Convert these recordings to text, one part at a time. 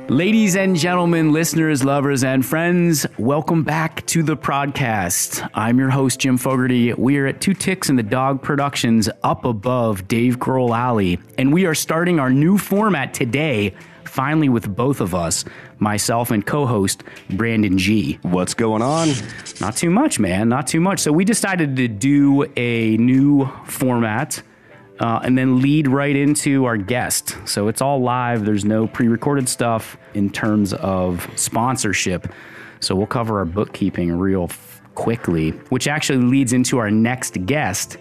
Ladies and gentlemen, listeners, lovers, and friends, welcome back to the podcast. I'm your host, Jim Fogarty. We are at Two Ticks and the Dog Productions up above Dave Grohl Alley, and we are starting our new format today, finally with both of us, myself and co-host Brandon G. What's going on? Not too much, man, not too much. So we decided to do a new format and then lead right into our guest. So it's all live. There's no pre-recorded stuff in terms of sponsorship. So we'll cover our bookkeeping real quickly, which actually leads into our next guest,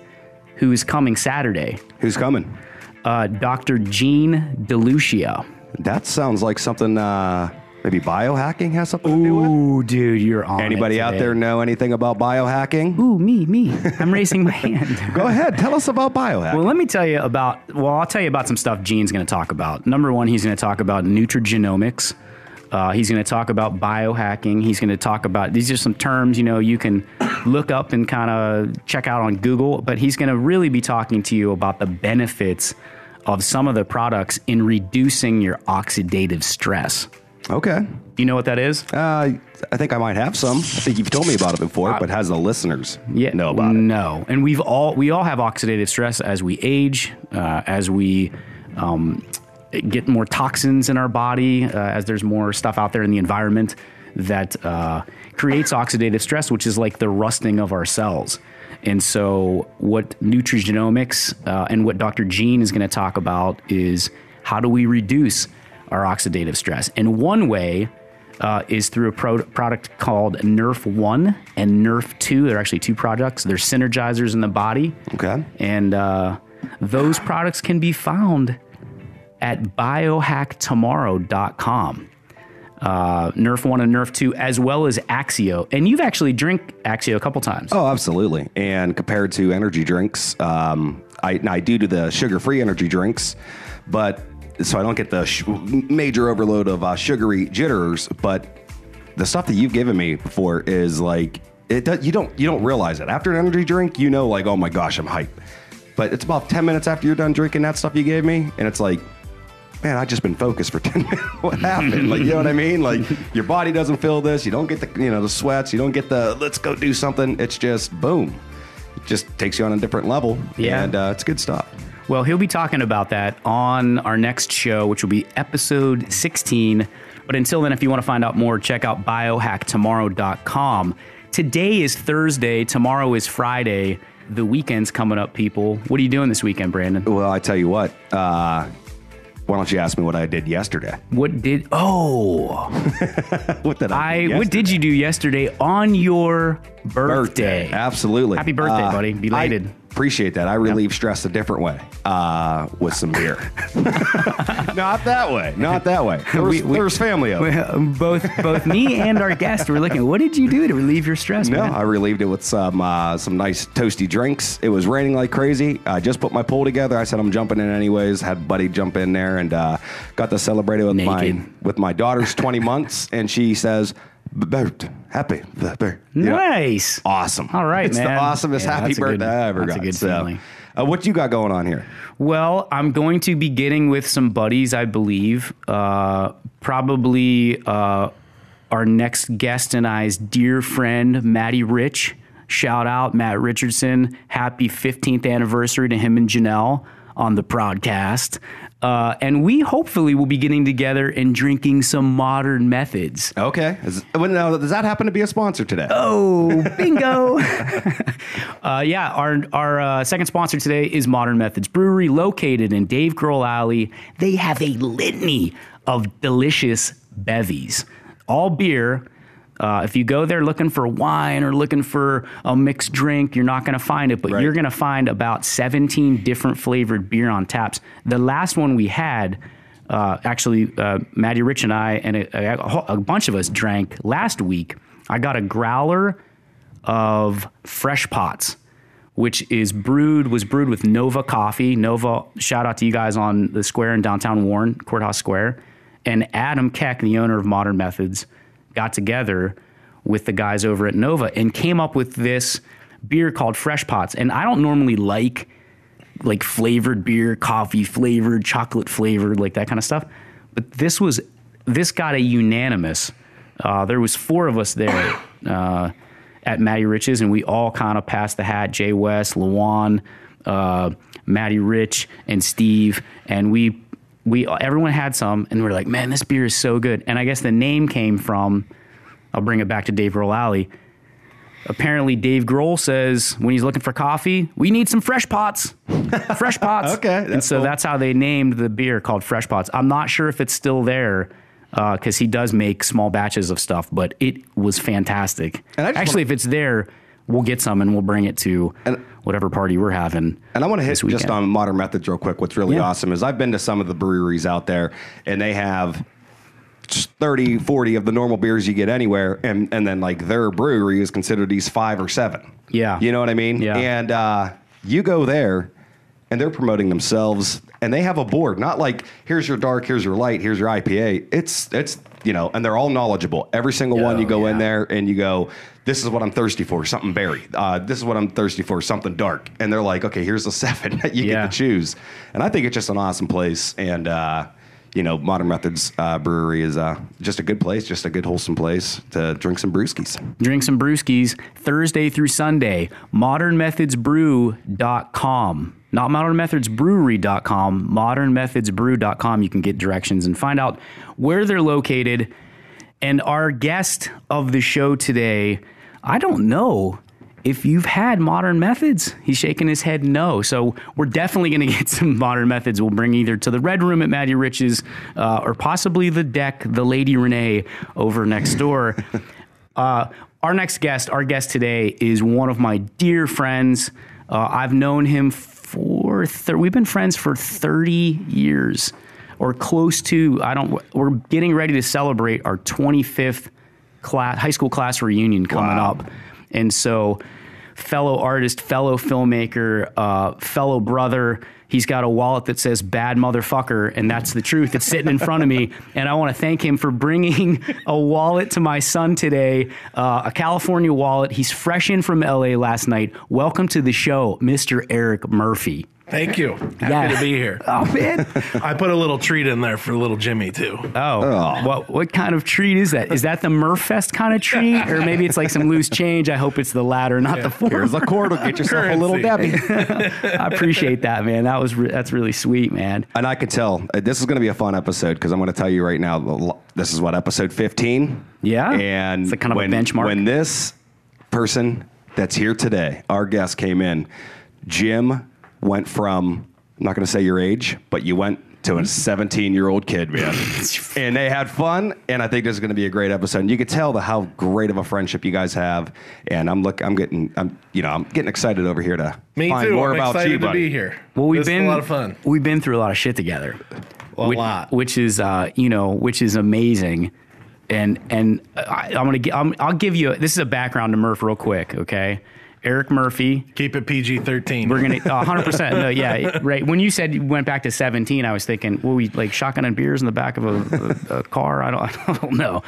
who is coming Saturday. Who's coming? Dr. Gene DeLucia. That sounds like something maybe biohacking has something to do with? Ooh, dude, you're on Anybody out there know anything about biohacking? Ooh, me. I'm raising my hand. Go ahead. Tell us about biohacking. Well, let me tell you about, I'll tell you about some stuff Gene's going to talk about. Number one, he's going to talk about nutrigenomics. He's going to talk about biohacking. He's going to talk about, these are some terms, you can look up and kind of check out on Google, but he's going to really be talking to you about the benefits of some of the products in reducing your oxidative stress. Okay. Do you know what that is? I think I might have some. I think you've told me about it before, but has the listeners know about it? No. And we all have oxidative stress as we age, as we get more toxins in our body, as there's more stuff out there in the environment that creates oxidative stress, which is like the rusting of our cells. And so what nutrigenomics and what Dr. Gene is going to talk about is how do we reduce our oxidative stress. And one way is through a product called Nerf 1 and Nerf 2. They're actually two products. They're synergizers in the body. Okay. And those products can be found at biohacktomorrow.com. Nerf 1 and Nerf 2, as well as Axio. And you've actually drank Axio a couple times. Oh, absolutely. And compared to energy drinks, I do the sugar-free energy drinks, but so I don't get the major overload of sugary jitters. But the stuff that you've given me before is like, you don't realize it. After an energy drink, like, oh my gosh, I'm hyped. But it's about 10 minutes after you're done drinking that stuff you gave me, and it's like, man, I've just been focused for 10 minutes. What happened? Like, you know what I mean? Like, your body doesn't feel this. You don't get the, the sweats. You don't get the, let's go do something. It's just, boom. It just takes you on a different level. Yeah. And it's good stuff. Well, he'll be talking about that on our next show, which will be episode 16. But until then, if you want to find out more, check out biohacktomorrow.com. Today is Thursday. Tomorrow is Friday. The weekend's coming up, people. What are you doing this weekend, Brandon? Well, I tell you what. Why don't you ask me what I did yesterday? What did you do yesterday on your birthday? Absolutely. Happy birthday, buddy. Belated. I appreciate that. I relieve stress a different way, with some beer. Not that way. There's family over. Both me and our guest were looking, what did you do to relieve your stress, man? I relieved it with some nice toasty drinks. It was raining like crazy. I just put my pool together. I said I'm jumping in anyways. Had Buddy jump in there and got to celebrate it with my daughter's 20 months. And she says, happy birthday. Nice. Awesome. All right, it's man. the awesomest happy birthday I ever got. That's a good feeling. What you got going on here? Well, I'm going to be getting with some buddies, I believe. Probably our next guest and I's dear friend, Matty Rich. Shout out, Matt Richardson. Happy 15th anniversary to him and Janelle on the podcast. And we hopefully will be getting together and drinking some Modern Methods. Okay. Does that happen to be a sponsor today? Oh, bingo. Our second sponsor today is Modern Methods Brewery, located in Dave Grohl Alley. They have a litany of delicious bevies, all beer. If you go there looking for wine or looking for a mixed drink, you're not going to find it, but You're going to find about 17 different flavored beer on taps. The last one we had, Matty Rich and I and a bunch of us drank last week. I got a growler of Fresh Pots, which was brewed with Nova coffee. Nova, shout out to you guys on the square in downtown Warren, Courthouse Square. And Adam Keck, the owner of Modern Methods, got together with the guys over at Nova and came up with this beer called Fresh Pots. And I don't normally like flavored beer, coffee flavored, chocolate flavored, like that kind of stuff. But this was this got a unanimous. There was 4 of us there at Matty Rich's, and we all kind of passed the hat. Jay West, Lawan, Matty Rich, and Steve, and everyone had some, and we're like, man, this beer is so good. And I guess the name came from, I'll bring it back to Dave Grohl Alley. Apparently, Dave Grohl says when he's looking for coffee, we need some fresh pots. Fresh pots. Okay. And so that's how they named the beer, called Fresh Pots. I'm not sure if it's still there because he does make small batches of stuff, but it was fantastic. Actually, if it's there, we'll get some and we'll bring it to whatever party we're having. And I want to hit just on Modern Methods real quick. What's really awesome is I've been to some of the breweries out there, and they have 30, 40 of the normal beers you get anywhere, and then like their brewery is considered these 5 or 7. Yeah. You know what I mean? Yeah. And you go there, and they're promoting themselves, and they have a board, not like, here's your dark, here's your light, here's your IPA. It's and they're all knowledgeable. Every single one, you go in there, and you go, this is what I'm thirsty for, something berry. This is what I'm thirsty for, something dark. And they're like, okay, here's the 7 that you get to choose. And I think it's just an awesome place, and Modern Methods Brewery is just a good place, just a good wholesome place to drink some brewskis. Drink some brewskis Thursday through Sunday. ModernMethodsBrew.com. Not ModernMethodsBrewery.com. ModernMethodsBrew.com. You can get directions and find out where they're located. And our guest of the show today, I don't know if you've had Modern Methods. He's shaking his head no. So we're definitely going to get some Modern Methods. We'll bring either to the Red Room at Matty Rich's or possibly the deck, the Lady Renee over next door. Our guest today is one of my dear friends. I've known him we've been friends for 30 years or close to. We're getting ready to celebrate our 25th high school class reunion coming up. And so, fellow artist, fellow filmmaker, fellow brother, he's got a wallet that says bad motherfucker, and that's the truth. It's sitting in front of me. And I want to thank him for bringing a wallet to my son today, a California wallet. He's fresh in from LA last night. Welcome to the show, Mr. Eric Murphy. Thank you. Happy to be here. Oh, man. I put a little treat in there for little Jimmy, too. Oh. What kind of treat is that? Is that the Murphfest kind of treat? Or maybe it's like some loose change? I hope it's the latter, not the former. Here's a quarter. Get yourself a little Debbie. I appreciate that, man. That's really sweet, man. And I could tell this is going to be a fun episode because I'm going to tell you right now, this is episode 15? Yeah. And it's kind of a benchmark. When this person that's here today, our guest came in, Jim went from, I'm not going to say your age, but you went to a 17-year-old kid, man. And they had fun, and I think this is going to be a great episode. And you could tell how great of a friendship you guys have. And I'm getting excited over here to find more about you, buddy. I'm excited to be here. Well, this is a lot of fun. We've been through a lot of shit together. A lot. Which is amazing. And I'll give you this is a background to Murph real quick, okay? Eric Murphy. Keep it PG-13. We're going to 100%. No, yeah, right. When you said you went back to 17, I was thinking, will we like shotgunning beers in the back of a car? I don't know.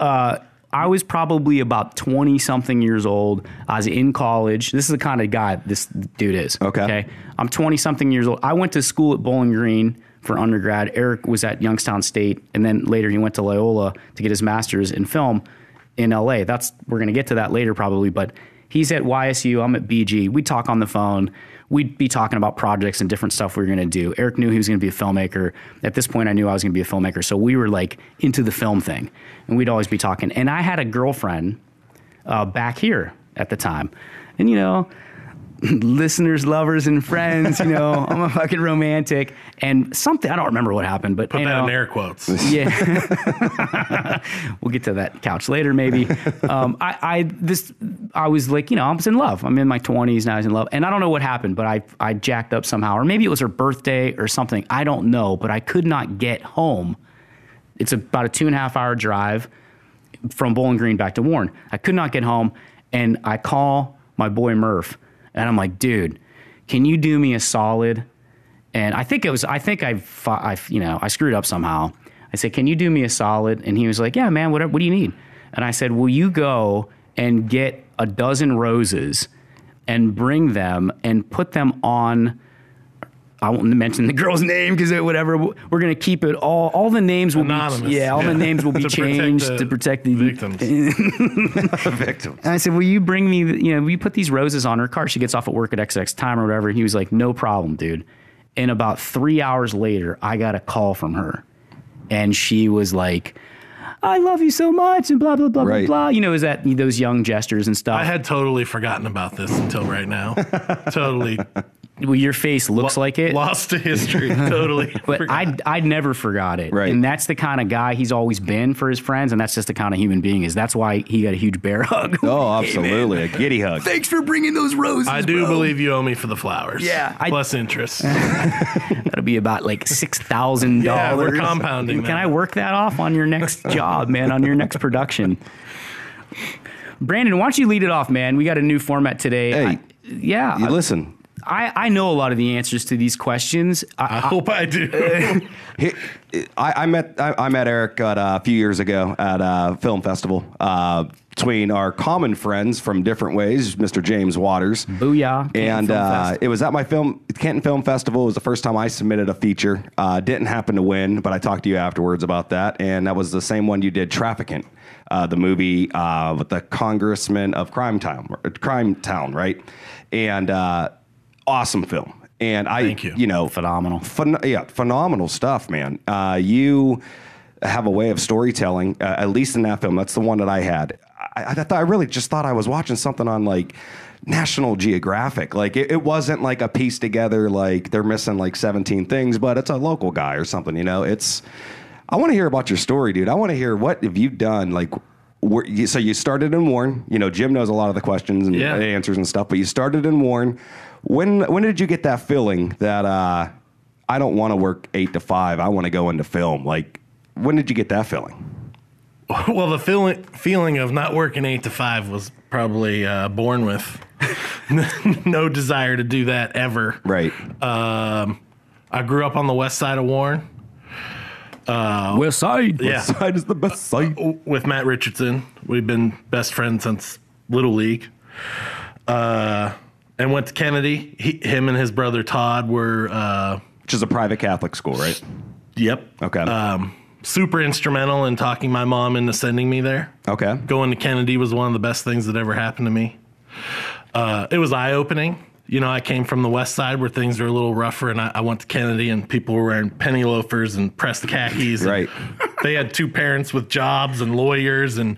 I was probably about 20-something years old. I was in college. This is the kind of guy this dude is. Okay. I'm 20-something years old. I went to school at Bowling Green for undergrad. Eric was at Youngstown State, and then later he went to Loyola to get his master's in film in LA. We're going to get to that later probably, but he's at YSU. I'm at BG. We'd talk on the phone. We'd be talking about projects and different stuff we were going to do. Eric knew he was going to be a filmmaker. At this point, I knew I was going to be a filmmaker. So we were like into the film thing, and we'd always be talking. And I had a girlfriend back here at the time. And, listeners, lovers, and friends, I'm a fucking romantic. And something, I don't remember what happened, but put that in air quotes. Yeah. We'll get to that couch later, maybe. I was like, I was in love. I'm in my 20s now. I was in love. And I don't know what happened, but I jacked up somehow. Or maybe it was her birthday or something. I don't know, but I could not get home. It's about a 2.5-hour drive from Bowling Green back to Warren. I could not get home. And I call my boy Murph. And I'm like, dude, can you do me a solid? And I screwed up somehow. I said, can you do me a solid? And he was like, yeah, man, what do you need? And I said, will you go and get a dozen roses and bring them and put them on I won't mention the girl's name because whatever. We're gonna keep it all the names will anonymous. be all the names will be changed to protect the victims. Victims. And I said, will you bring me, will you put these roses on her car? She gets off at work at XX time or whatever. He was like, no problem, dude. And about 3 hours later, I got a call from her. And she was like, I love you so much and blah, blah, blah, Right. blah, blah. Is that those young gestures and stuff? I had totally forgotten about this until right now. Totally. Well, your face looks like it. Lost to history. Totally. But forgot. I never forgot it. Right. And that's the kind of guy he's always been for his friends. And that's just the kind of human being is. That's why he got a huge bear hug. Oh, absolutely. A giddy hug. Thanks for bringing those roses, I do bro. believe you owe me for the flowers. Yeah, Plus interest. That'll be about like $6,000. Yeah, we're compounding Can that. I work that off on your next job, man, on your next production? Brandon, why don't you lead it off, man? We got a new format today. Hey, you listen. I know a lot of the answers to these questions. I hope I do. I met Eric a few years ago at a film festival between our common friends from different ways, Mr. James Waters. Booyah. And it was at my Canton Film Festival. It was the first time I submitted a feature. Didn't happen to win, but I talked to you afterwards about that. And that was the same one you did, Traficant, the movie with the Congressman of Crimetown, right? And awesome film. And Thank you. Phenomenal. Phenomenal stuff, man. You have a way of storytelling, at least in that film. That's the one that I had. I really just thought I was watching something on like National Geographic. Like it wasn't like a piece together, like they're missing like 17 things, but it's a local guy or something, I want to hear about your story, dude. I want to hear what have you done, like, so you started in Warren. Jim knows a lot of the questions and answers and stuff, but you started in Warren. When did you get that feeling that I don't want to work 8 to 5, I want to go into film? Like, when did you get that feeling? Well, the feeling of not working 8 to 5 was probably born with no desire to do that ever. Right. I grew up on the west side of Warren. West Side. Yeah. West Side is the best side. With Matt Richardson. We've been best friends since Little League. And went to Kennedy. Him and his brother Todd were... Which is a private Catholic school, right? Yep. Okay. Super instrumental in talking my mom into sending me there. Okay. Going to Kennedy was one of the best things that ever happened to me. It was eye-opening. I came from the west side where things are a little rougher, and I went to Kennedy, and people were wearing penny loafers and pressed khakis. Right. They had 2 parents with jobs and lawyers, and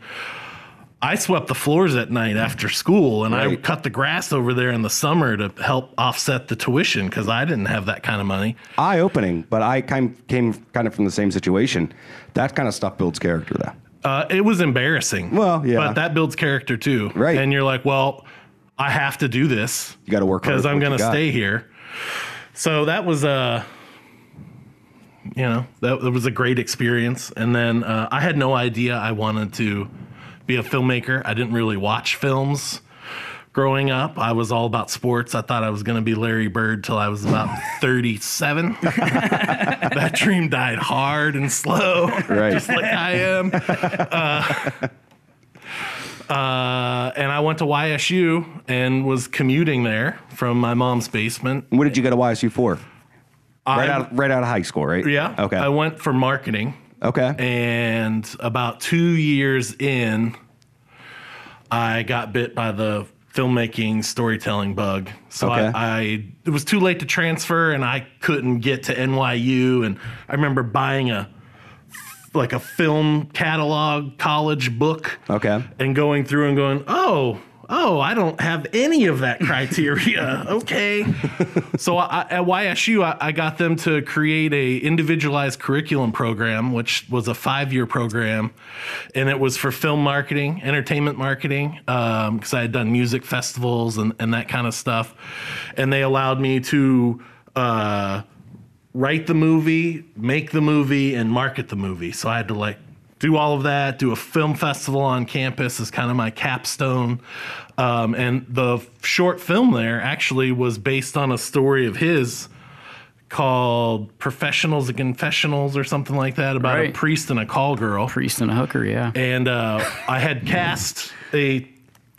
I swept the floors at night after school, and I Right. cut the grass over there in the summer to help offset the tuition because I didn't have that kind of money. Eye-opening, but I came kind of from the same situation. That kind of stuff builds character, though. It was embarrassing. Well, yeah. But that builds character, too. Right. And you're like, well, I have to do this. You got to work hard because I'm for what going to you got. stay here. So that was that was a great experience. And then I had no idea I wanted to be a filmmaker. I didn't really watch films growing up. I was all about sports. I thought I was going to be Larry Bird till I was about 37. That dream died hard and slow, Right. just like I am. And I went to YSU and was commuting there from my mom's basement. What did you go to YSU for? Right out of high school, right? Yeah. Okay. I went for marketing. Okay. And about 2 years in, I got bit by the filmmaking storytelling bug. So Okay. it was too late to transfer, and I couldn't get to NYU. And I remember buying a film catalog college book. Okay. And going through and going, oh, I don't have any of that criteria. Okay. So at YSU, I got them to create a individualized curriculum program, which was a 5-year program. And it was for film marketing, entertainment marketing, because I had done music festivals and that kind of stuff. And they allowed me to write the movie, make the movie, and market the movie. So I had to do all of that, do a film festival on campus as kind of my capstone. And the short film there actually was based on a story of his called Professionals and Confessionals or something like that, about a priest and a call girl. Priest and a hooker, yeah. And I had cast a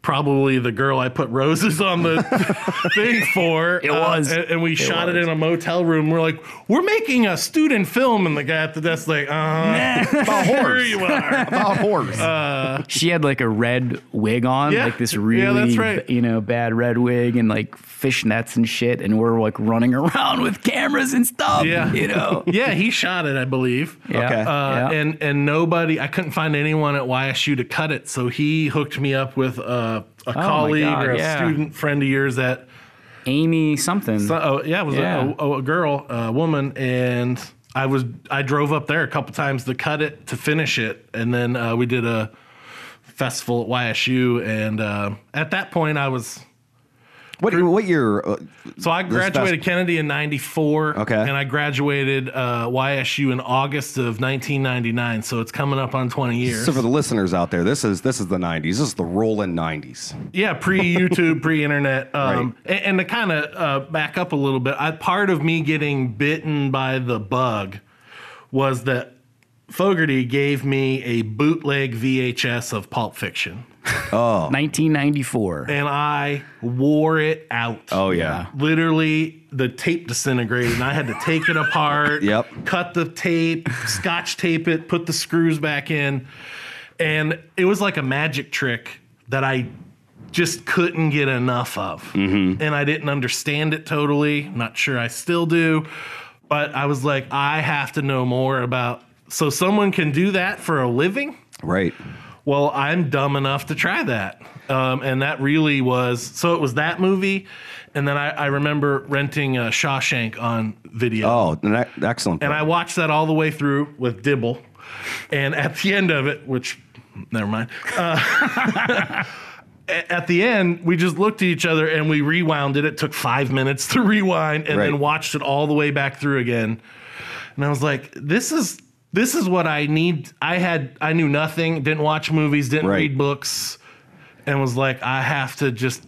probably the girl I put roses on the thing for. It was. And we shot it in a motel room. We're like, we're making a student film. And the guy at the desk like, About sure horse. you are. About horse. She had like a red wig on, Yeah. like this really, Yeah, that's right. bad red wig and like fishnets and shit. And we're like running around with cameras and stuff. Yeah. Yeah. He shot it, I believe. Yeah. Okay. Yeah. And nobody, I couldn't find anyone at YSU to cut it. So he hooked me up with a colleague God, or a yeah. student friend of yours that, Amy something. it was a girl, a woman. And I drove up there a couple times to cut it, to finish it. And then we did a festival at YSU. And at that point I was, What year? so I graduated Kennedy in 94. Okay. And I graduated YSU in August of 1999. So it's coming up on 20 years. So for the listeners out there, this is the 90s. This is the rolling 90s. Yeah, pre-YouTube, pre-internet. Right. And to kind of back up a little bit, part of me getting bitten by the bug was that Fogarty gave me a bootleg VHS of Pulp Fiction. 1994. And I wore it out. Oh, yeah. Literally, the tape disintegrated, and I had to take it apart, Yep. cut the tape, scotch tape it, put the screws back in. And it was like a magic trick that I just couldn't get enough of. Mm-hmm. And I didn't understand it totally. Not sure I still do. But I was like, I have to know more about... So someone can do that for a living? Right. Well, I'm dumb enough to try that. And that really was... So it was that movie. And then I remember renting Shawshank on video. Oh, excellent. And I watched that all the way through with Dibble. And at the end of it, which... Never mind. At the end, we just looked at each other and we rewound it. It took 5 minutes to rewind and then watched it all the way back through again. And I was like, this is what I need. I knew nothing, didn't watch movies, didn't read books, and was like, I have to just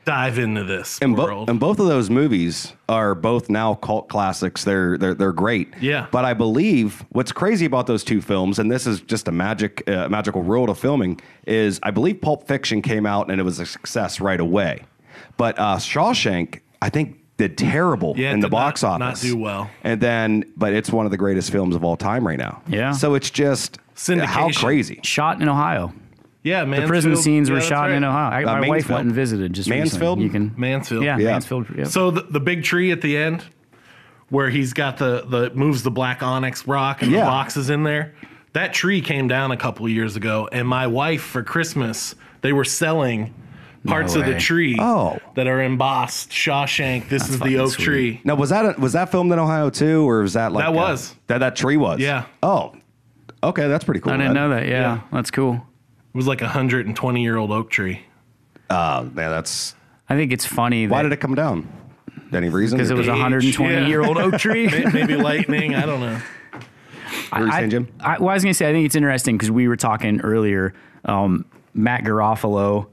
dive into this world. And both of those movies are both now cult classics. They're great. Yeah. But I believe what's crazy about those two films, and this is just a magical world of filming, is I believe Pulp Fiction came out and it was a success right away. But Shawshank, I think, did terrible in the box office. Not do well. But it's one of the greatest films of all time right now. Yeah. So it's just Syndication. how crazy. Shot in Ohio. Yeah, Mansfield. The prison scenes were that's shot right. in Ohio. My wife Mansfield. went and visited just Mansfield? recently. You can Mansfield. Yeah, Yeah. Mansfield. Yeah. So the big tree at the end, where he's got the moves the black onyx rock and the boxes in there. That tree came down a couple of years ago, and my wife for Christmas they were selling parts of the way. tree that are embossed. Shawshank. This is the fucking oak sweet. tree. Now, was that filmed in Ohio too, or was that like That was. that tree was? Yeah. Oh, okay, that's pretty cool. I didn't know that. Yeah, that's cool. It was like a 120-year-old oak tree. Man, that's. I think it's funny. Why did it come down? Any reason? Because it was a 120-year-old oak tree. Maybe lightning. I don't know. What were you saying, Jim? I was going to say, I think it's interesting because we were talking earlier. Matt Garofalo,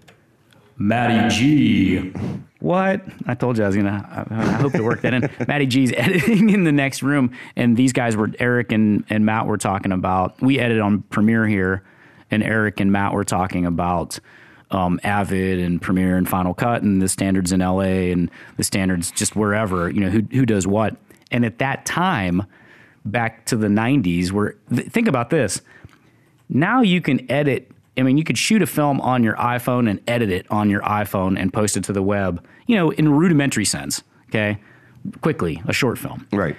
Matty G. What? I told you I was going to. I hope to work that in. Matty G's editing in the next room. And these guys were, Eric and Matt were talking about, we edit on Premiere here. And Eric and Matt were talking about Avid and Premiere and Final Cut and the standards in LA and the standards just wherever, who does what. And at that time, back to the 90s, think about this. Now you can edit. I mean, you could shoot a film on your iPhone and edit it on your iPhone and post it to the web, in a rudimentary sense, okay? Quickly, a short film. Right.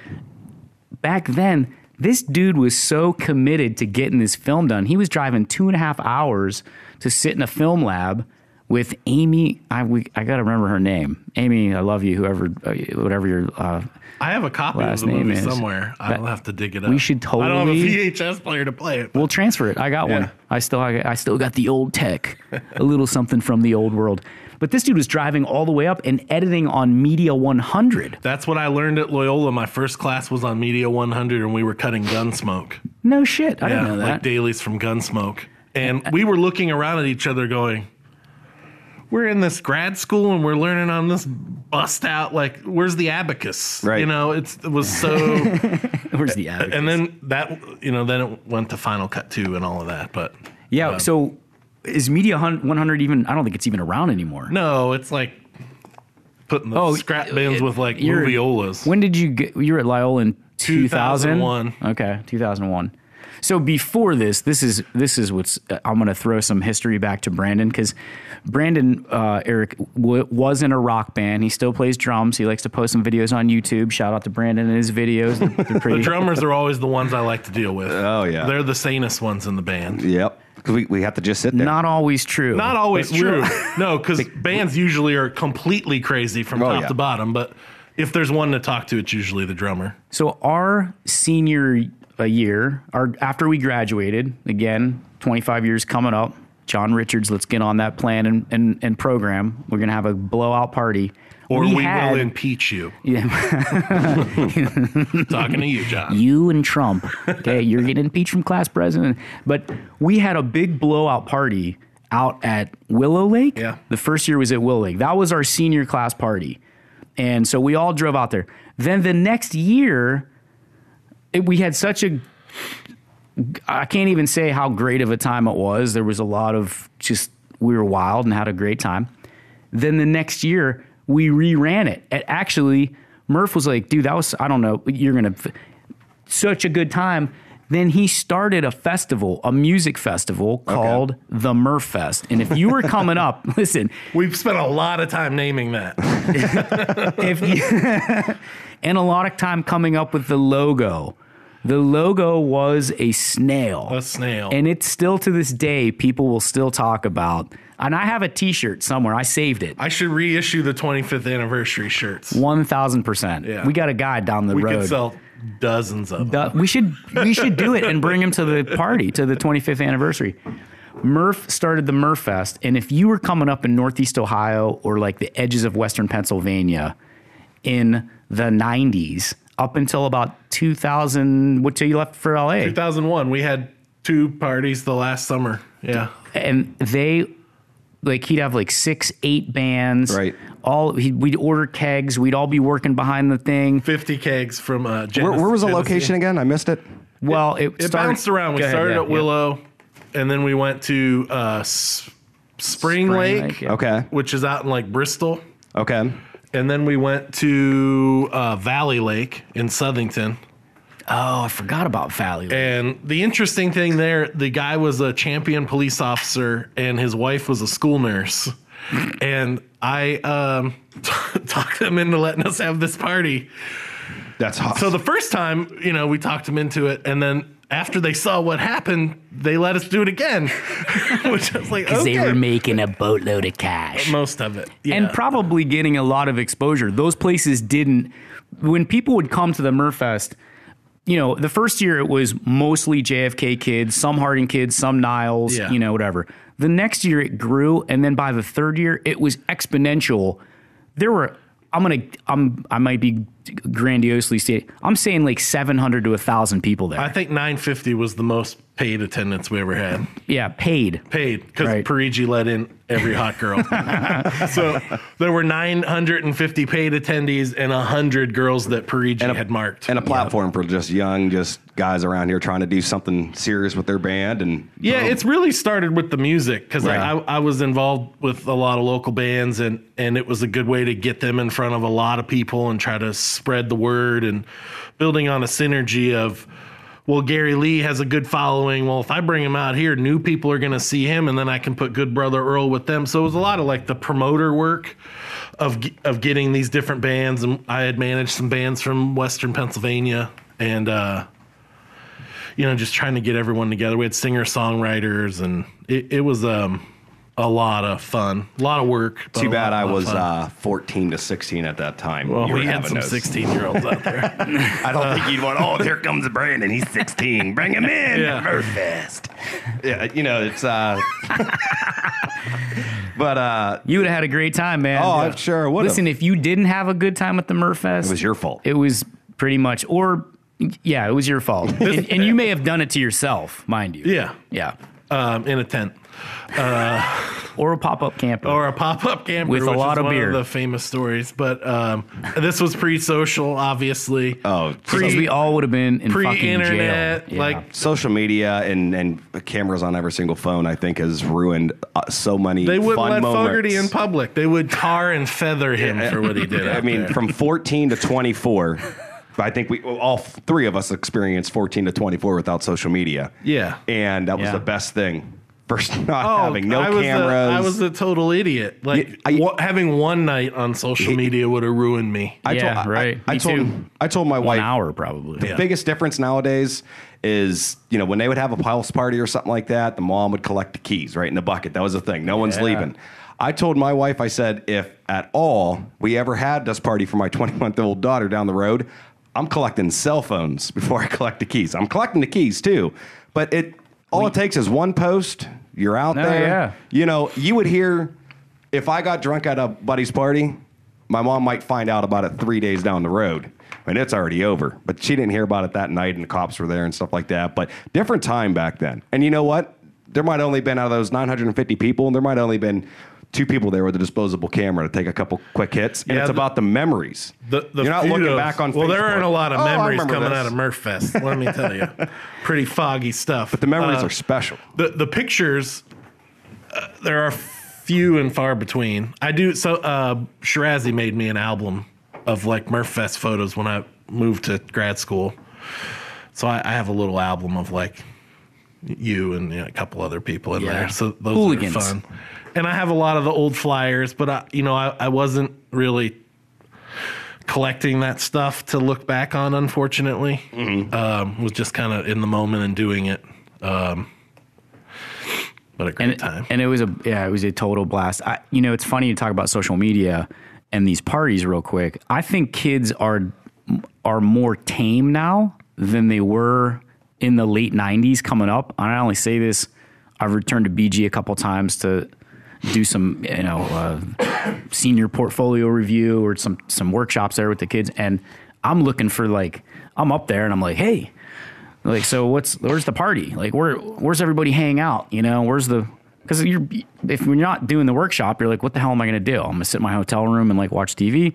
Back then, this dude was so committed to getting this film done. He was driving 2.5 hours to sit in a film lab with Amy. I got to remember her name. Amy, I love you, whatever your I have a copy of last the name movie is. somewhere. I'll have to dig it up. We should I don't have a totally- VHS player to play it. We'll transfer it. I got one. I still got the old tech, a little something from the old world. But this dude was driving all the way up and editing on Media 100. That's what I learned at Loyola. My first class was on Media 100, and we were cutting Gunsmoke. No shit. I didn't know that. Like dailies from Gunsmoke. And we were looking around at each other going, we're in this grad school and we're learning on this bust out. Like, where's the abacus? Right. It was so. Where's the abacus? And then then it went to Final Cut 2 and all of that. But Yeah. So Is Media 100 even? I don't think it's even around anymore. No, it's like putting the scrap bins with like moviolas. When did you get? You were at Loyola in 2001. Okay, 2001. So before this is what's. I'm going to throw some history back to Brandon, because Brandon Eric was in a rock band. He still plays drums. He likes to post some videos on YouTube. Shout out to Brandon and his videos. They're pretty. The drummers are always the ones I like to deal with. Oh yeah, they're the sanest ones in the band. Yep. Because we have to just sit there. Not always true. Not always true. No, because bands usually are completely crazy from top to bottom. But if there's one to talk to, it's usually the drummer. So our senior year, after we graduated, again, 25 years coming up, John Richards, let's get on that plan and program. We're going to have a blowout party. Or we will impeach you. Yeah. Talking to you, John. You and Trump. Okay, you're getting impeached from class president. But we had a big blowout party out at Willow Lake. Yeah. The first year was at Willow Lake. That was our senior class party. And so we all drove out there. Then the next year, we had such a... I can't even say how great of a time it was. There was a lot of just... We were wild and had a great time. Then the next year... we reran it. And actually, Murph was like, dude, that was, I don't know, such a good time. Then he started a festival, a music festival called the Murph Fest. And if you were coming up, listen. We've spent a lot of time naming that. And a lot of time coming up with the logo. The logo was a snail. A snail. And it's still to this day, people will still talk about. And I have a T-shirt somewhere. I saved it. I should reissue the 25th anniversary shirts. 1,000%. Yeah. We got a guy down the road. We could sell dozens of them. We should do it and bring him to the party, to the 25th anniversary. Murph started the Murph Fest. And if you were coming up in Northeast Ohio or like the edges of Western Pennsylvania in the 90s, up until about 2000, what till you left for LA? 2001. We had 2 parties the last summer. Yeah. And he'd have like 6-8 bands. Right. We'd order kegs. We'd all be working behind the thing. 50 kegs from Genesee. Where was the location again? I missed it. Well, it bounced around. We started at Willow, and then we went to Spring Lake, Okay. which is out in like Bristol. Okay. And then we went to Valley Lake in Southington. Oh, I forgot about Valley Lake. And the interesting thing there, the guy was a champion police officer and his wife was a school nurse. And I talked them into letting us have this party. That's awesome. So the first time, we talked them into it. And then after they saw what happened, they let us do it again. Which I was like, okay. They were making a boatload of cash. Most of it. Yeah. And probably getting a lot of exposure. Those places didn't... When people would come to the Murph Fest... the first year it was mostly JFK kids, some Harding kids, some Niles, whatever. The next year it grew, and then by the third year it was exponential. There were, I might be grandiosely stating, I'm saying like 700 to 1,000 people there. I think 950 was the most paid attendance we ever had. Yeah, paid. Because Parigi let in every hot girl. So there were 950 paid attendees and 100 girls that Parigi had marked. And a platform for just young, guys around here trying to do something serious with their band. And it's really started with the music, because I was involved with a lot of local bands, and it was a good way to get them in front of a lot of people and try to spread the word, and building on a synergy of, well, Gary Lee has a good following. Well, if I bring him out here, new people are going to see him, and then I can put Good Brother Earl with them. So it was a lot of like the promoter work of getting these different bands. And I had managed some bands from Western Pennsylvania, and just trying to get everyone together. We had singer-songwriters, and it was a lot of fun, a lot of work. Too bad I was 14 to 16 at that time. Well, we had some 16-year-olds out there. I don't think you'd want, here comes Brandon. He's 16. Bring him in. Murph Fest. Yeah, it's... But... you would have had a great time, man. Oh, I'm sure I would have. Listen, if you didn't have a good time at the Murph Fest... It was your fault. It was pretty much... It was your fault. and you may have done it to yourself, mind you. Yeah. Yeah. in a tent. Or a pop-up camper. Or a pop-up camper with a lot of one beer. Of the famous stories, but this was pre-social, obviously. Oh, because we all would have been in fucking pre-internet, jail. like social media and cameras on every single phone, I think, has ruined so many. they wouldn't fun let moments. Fogarty in public. They would tar and feather him for what he did. I mean, from 14 to 24. I think all three of us experienced 14 to 24 without social media. Yeah. And that was the best thing. First, not having no I cameras. I was a total idiot. Like, having one night on social media would have ruined me. I told my wife. 1 hour, probably. The biggest difference nowadays is, when they would have a house party or something like that, the mom would collect the keys right in the bucket. That was the thing. No one's leaving. I told my wife, I said, if at all we ever had this party for my 20-month-old daughter down the road, I'm collecting cell phones before I collect the keys. I'm collecting the keys too, but it takes is one post. You're out there. Yeah. You would hear if I got drunk at a buddy's party, my mom might find out about it 3 days down the road. And it's already over. But she didn't hear about it that night, and the cops were there and stuff like that. But different time back then. And you know what? There might only been out of those 950 people, and there might only been 2 people there with a disposable camera to take a couple quick hits. And it's about the memories. The You're not looking back on Facebook. Well, there aren't a lot of memories coming this. out of Murphfest, let me tell you. Pretty foggy stuff. But the memories are special. The pictures, there are few and far between. I do. So Shirazi made me an album of like Murphfest photos when I moved to grad school. So I have a little album of like you and a couple other people in there. So those Hooligans. are fun. And I have a lot of the old flyers, but I wasn't really collecting that stuff to look back on, unfortunately. Was just kind of in the moment and doing it. But a great time. And it was a total blast. It's funny you talk about social media and these parties real quick. I think kids are more tame now than they were in the late 90s coming up. And I only say this, I've returned to BG a couple times to do some, senior portfolio review or some workshops there with the kids. And I'm looking for I'm up there and I'm like, hey, so where's the party? Like, where's everybody hang out? Because if you're not doing the workshop, you're like, what the hell am I going to do? I'm going to sit in my hotel room and watch TV.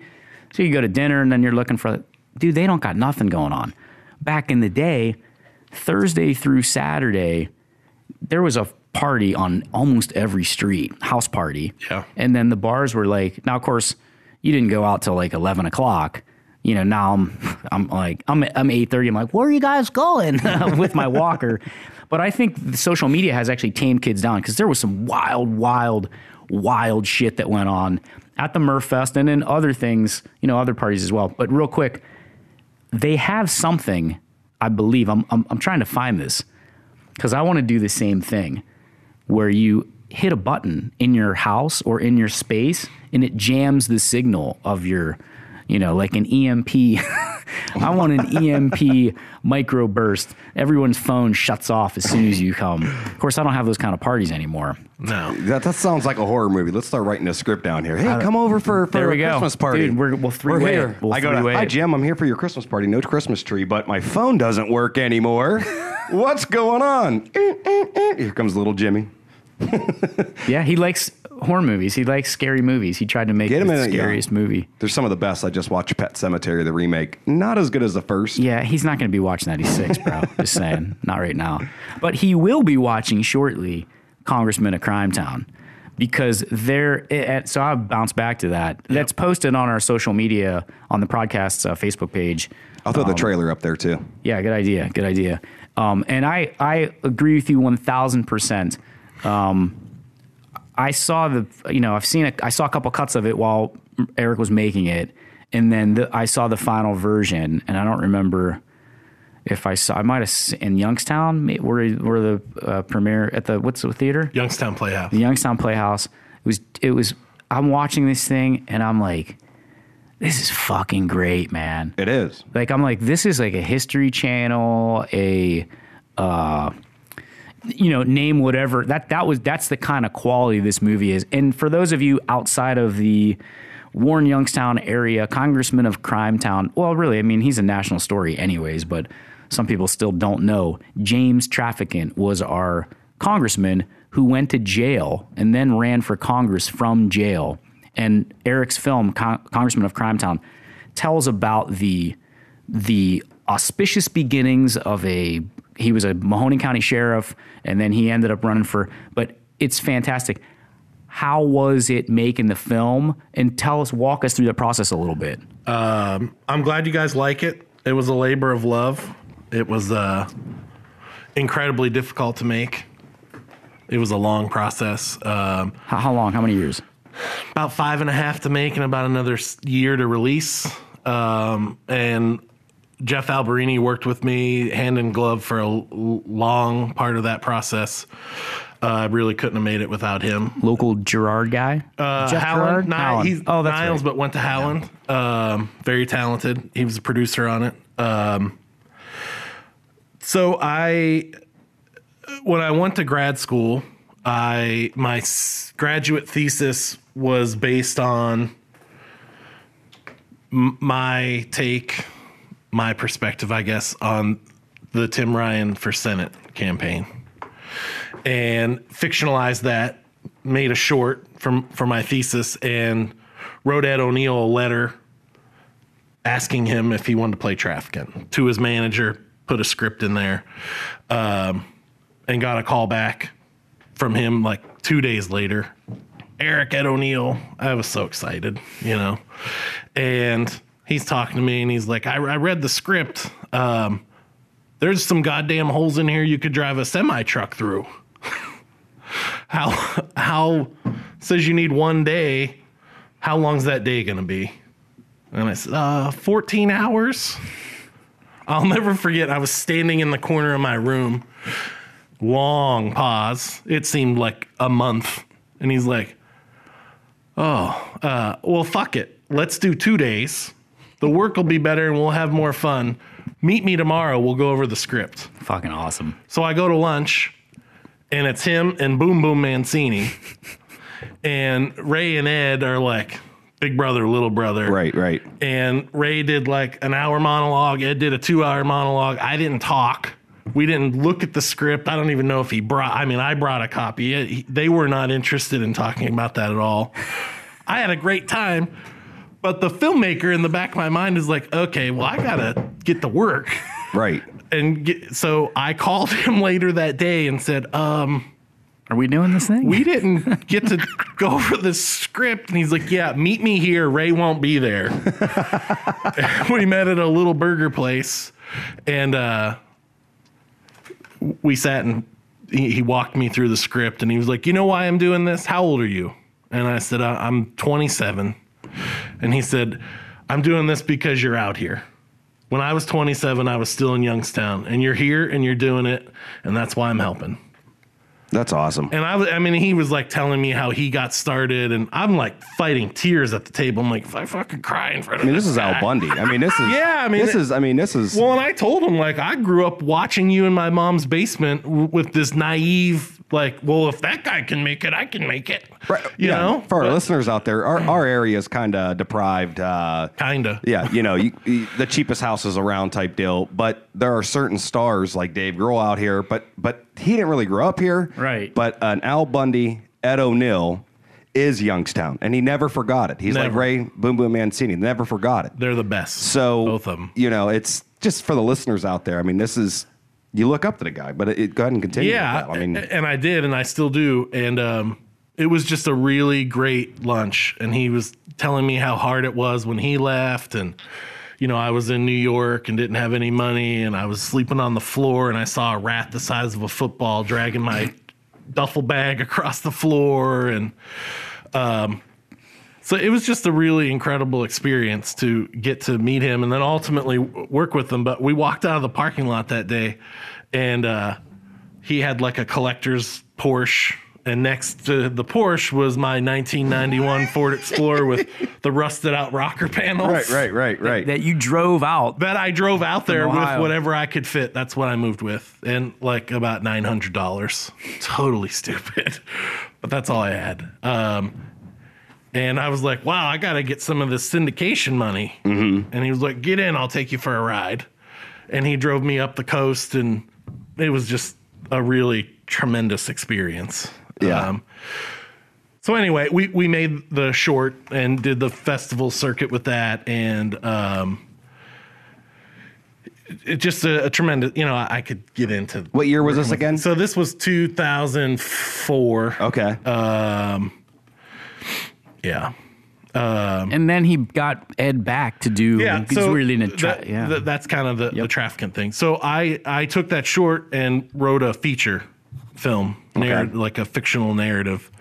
So you go to dinner and then you're looking for, dude, they don't got nothing going on. Back in the day, Thursday through Saturday, there was a party on almost every street, house party. Yeah. And then the bars were now of course you didn't go out till 11 o'clock. Now I'm 8:30. I'm like, where are you guys going with my walker? But I think the social media has actually tamed kids down because there was some wild shit that went on at the Murphfest and then other things, other parties as well. But real quick, they have something, I believe, I'm trying to find this because I want to do the same thing where you hit a button in your house or in your space and it jams the signal of your, like an EMP. I want an EMP microburst. Everyone's phone shuts off as soon as you come. Of course, I don't have those kind of parties anymore. No. That sounds like a horror movie. Let's start writing a script down here. Hey, come over for a Christmas party. Dude, we'll three-way here. We'll I go to, hi, Jim, I'm here for your Christmas party. No Christmas tree, but my phone doesn't work anymore. What's going on? Here comes little Jimmy. Yeah, he likes horror movies. He likes scary movies. He tried to make the scariest movie. There's some of the best. I just watched Pet Sematary, the remake. Not as good as the first. Yeah, he's not going to be watching that. He's 6, bro. Just saying. Not right now. But he will be watching shortly Congressman of Crimetown because so I'll bounce back to that. Yep. That's posted on our social media on the podcast's Facebook page. I'll throw the trailer up there too. Yeah, good idea. Good idea. And I agree with you 1,000%. I saw I saw a couple cuts of it while Eric was making it, and then I saw the final version, and I don't remember if I might have in Youngstown, where the premiere at what's the theater? Youngstown Playhouse. The Youngstown Playhouse. It was. I'm watching this thing, and I'm like, this is fucking great, man. It is. I'm like, this is like a History Channel, name whatever. That's the kind of quality this movie is. And for those of you outside of the Warren Youngstown area, Congressman of Crimetown, well, really, I mean, he's a national story anyways, but some people still don't know. James Traficant was our congressman who went to jail and then ran for Congress from jail. And Eric's film, Congressman of Crimetown, tells about the auspicious beginnings of he was a Mahoning County sheriff, and then he ended up running but it's fantastic. How was it making the film? And walk us through the process a little bit. I'm glad you guys like it. It was a labor of love. It was incredibly difficult to make. It was a long process. How long? How many years? About 5.5 to make and about another year to release. And Jeff Alberini worked with me hand in glove for a long part of that process. I really couldn't have made it without him. Local Girard guy? Jeff Howland? Howland. He's that's Niles, right. but went to Howland. Yeah. Very talented. He was a producer on it. So when I went to grad school, my graduate thesis was based on my perspective, I guess, on the Tim Ryan for Senate campaign, and fictionalized that, made a short for my thesis, and wrote Ed O'Neill a letter asking him if he wanted to play Traficant to his manager, put a script in there, and got a call back from him like 2 days later. Eric, Ed O'Neill. I was so excited, and he's talking to me and he's like, I read the script. There's some goddamn holes in here you could drive a semi truck through. How says you need 1 day. How long's that day going to be? And I said, 14 hours. I'll never forget. I was standing in the corner of my room. Long pause. It seemed like a month. And he's like, well, fuck it. Let's do 2 days. The work will be better and we'll have more fun. Meet me tomorrow. We'll go over the script. Fucking awesome. So I go to lunch, and it's him and Boom Boom Mancini. And Ray and Ed are like big brother, little brother. Right. And Ray did like an hour monologue. Ed did a 2-hour monologue. I didn't talk. We didn't look at the script. I don't even know if I brought a copy. They were not interested in talking about that at all. I had a great time. But the filmmaker in the back of my mind is like, okay, well, I got to get to work. Right. So I called him later that day and said, are we doing this thing? We didn't get to go over the script. And he's like, yeah, meet me here. Ray won't be there. We met at a little burger place. And we sat and he walked me through the script. And he was like, you know why I'm doing this? How old are you? And I said, I'm 27. And he said, I'm doing this because you're out here. When I was 27, I was still in Youngstown. And you're here and you're doing it. And that's why I'm helping. That's awesome. And he was like telling me how he got started. And I'm like fighting tears at the table. I'm like, if I fucking cry in front of this is Al Bundy. This is. Yeah, this is. Well, and I told him, like, I grew up watching you in my mom's basement with this naive, like, well, if that guy can make it, I can make it. Right. You know? For our listeners out there, our area is kind of deprived. Kinda. Yeah, the cheapest houses around type deal. But there are certain stars like Dave Grohl out here, but he didn't really grow up here. Right. But an Al Bundy, Ed O'Neill is Youngstown, and he never forgot it. He's like Ray Boom Boom Mancini, never forgot it. They're the best. So both of them. It's just for the listeners out there. This is. You look up to the guy, but go ahead and continue. Yeah, with that. and I did, and I still do. And it was just a really great lunch. And he was telling me how hard it was when he left. And, I was in New York and didn't have any money. And I was sleeping on the floor. And I saw a rat the size of a football dragging my duffel bag across the floor. And so it was just a really incredible experience to get to meet him and then ultimately work with him. But we walked out of the parking lot that day, and he had like a collector's Porsche. And next to the Porsche was my 1991 Ford Explorer with the rusted out rocker panels. Right. That you drove out. That I drove out there with Ohio. whatever I could fit. That's what I moved with. And like about $900. Totally stupid. But that's all I had. And I was like, wow, I got to get some of this syndication money. Mm-hmm. And he was like, get in, I'll take you for a ride. And he drove me up the coast, and it was just a really tremendous experience. Yeah. So anyway, we made the short and did the festival circuit with that, and it's just a tremendous. I could get into. What year was this again? So this was 2004. Okay. Yeah. And then he got Ed back to do. Yeah, he's so really in that's kind of the Traficant thing. So I took that short and wrote a feature film, like a fictional narrative.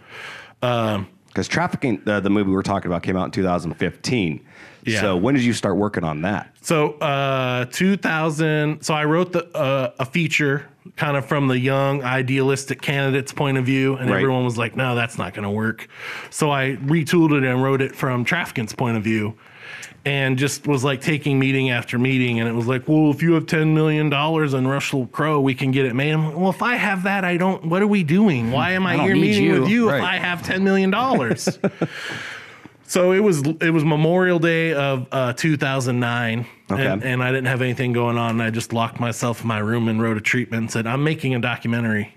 Because Traficant, the movie we're talking about, came out in 2015. Yeah. So when did you start working on that? So 2000. So I wrote a feature kind of from the young idealistic candidate's point of view, and everyone was like, "No, that's not going to work." So I retooled it and wrote it from Traficant's point of view, and just was like taking meeting after meeting, and it was like, "Well, if you have $10 million in Russell Crowe, we can get it made." I'm like, well, if I have that, I don't. What are we doing? Why am I here meeting with you if I have $10 million? So it was Memorial Day of 2009, and I didn't have anything going on. And I just locked myself in my room and wrote a treatment and said, I'm making a documentary.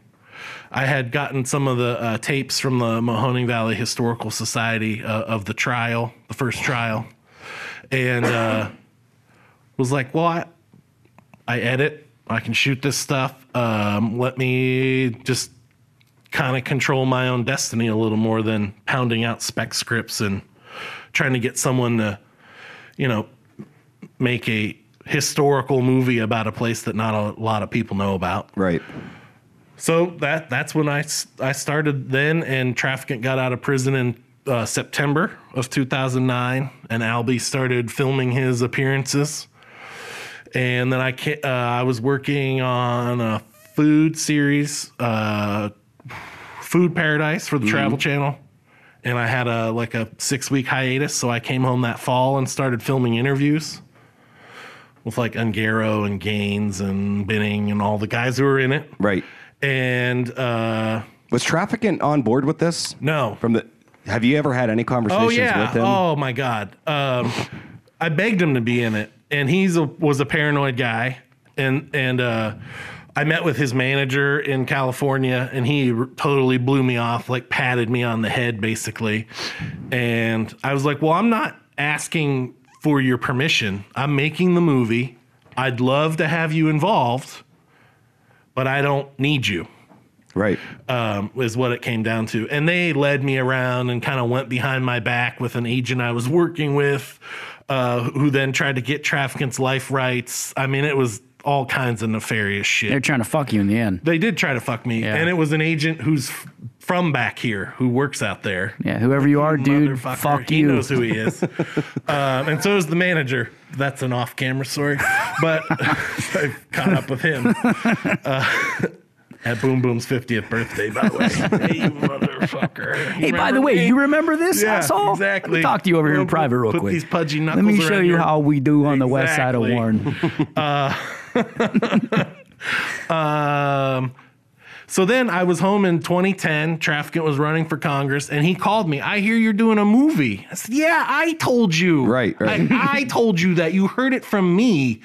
I had gotten some of the tapes from the Mahoning Valley Historical Society of the trial, the first trial, and was like, well, I edit. I can shoot this stuff. Let me just kind of control my own destiny a little more than pounding out spec scripts and trying to get someone to, make a historical movie about a place that not a lot of people know about. Right. So that's when I started then, and Traficant got out of prison in September of 2009, and Albie started filming his appearances. And then I was working on a food series, Food Paradise for the Travel Channel. And I had a 6-week hiatus, so I came home that fall and started filming interviews with like Ungaro and Gaines and Binning and all the guys who were in it. Right. And was Traficant on board with this? No. Have you ever had any conversations with him? Oh my God. I begged him to be in it, and was a paranoid guy, and I met with his manager in California, and he totally blew me off, like patted me on the head, basically. And I was like, well, I'm not asking for your permission. I'm making the movie. I'd love to have you involved, but I don't need you. Right. Is what it came down to. And they led me around and kind of went behind my back with an agent I was working with, who then tried to get Traficant's life rights. I mean, it was all kinds of nefarious shit. They're trying to fuck you in the end. They did try to fuck me. Yeah. And it was an agent who's from back here who works out there. Yeah, whoever you are, dude, fuck you. He knows who he is. And so is the manager. That's an off-camera story. But I caught up with him at Boom Boom's 50th birthday, by the way. Hey, you motherfucker. Hey, by the way, you remember this, asshole? Exactly. Let me talk to you over here in private real quick. Put these pudgy knuckles Let me show you here. how we do on the west side of Warren. So then I was home in 2010. Traficant was running for Congress, and he called me. I hear you're doing a movie. I said, yeah, I told you. Right. I told you that. You heard it from me.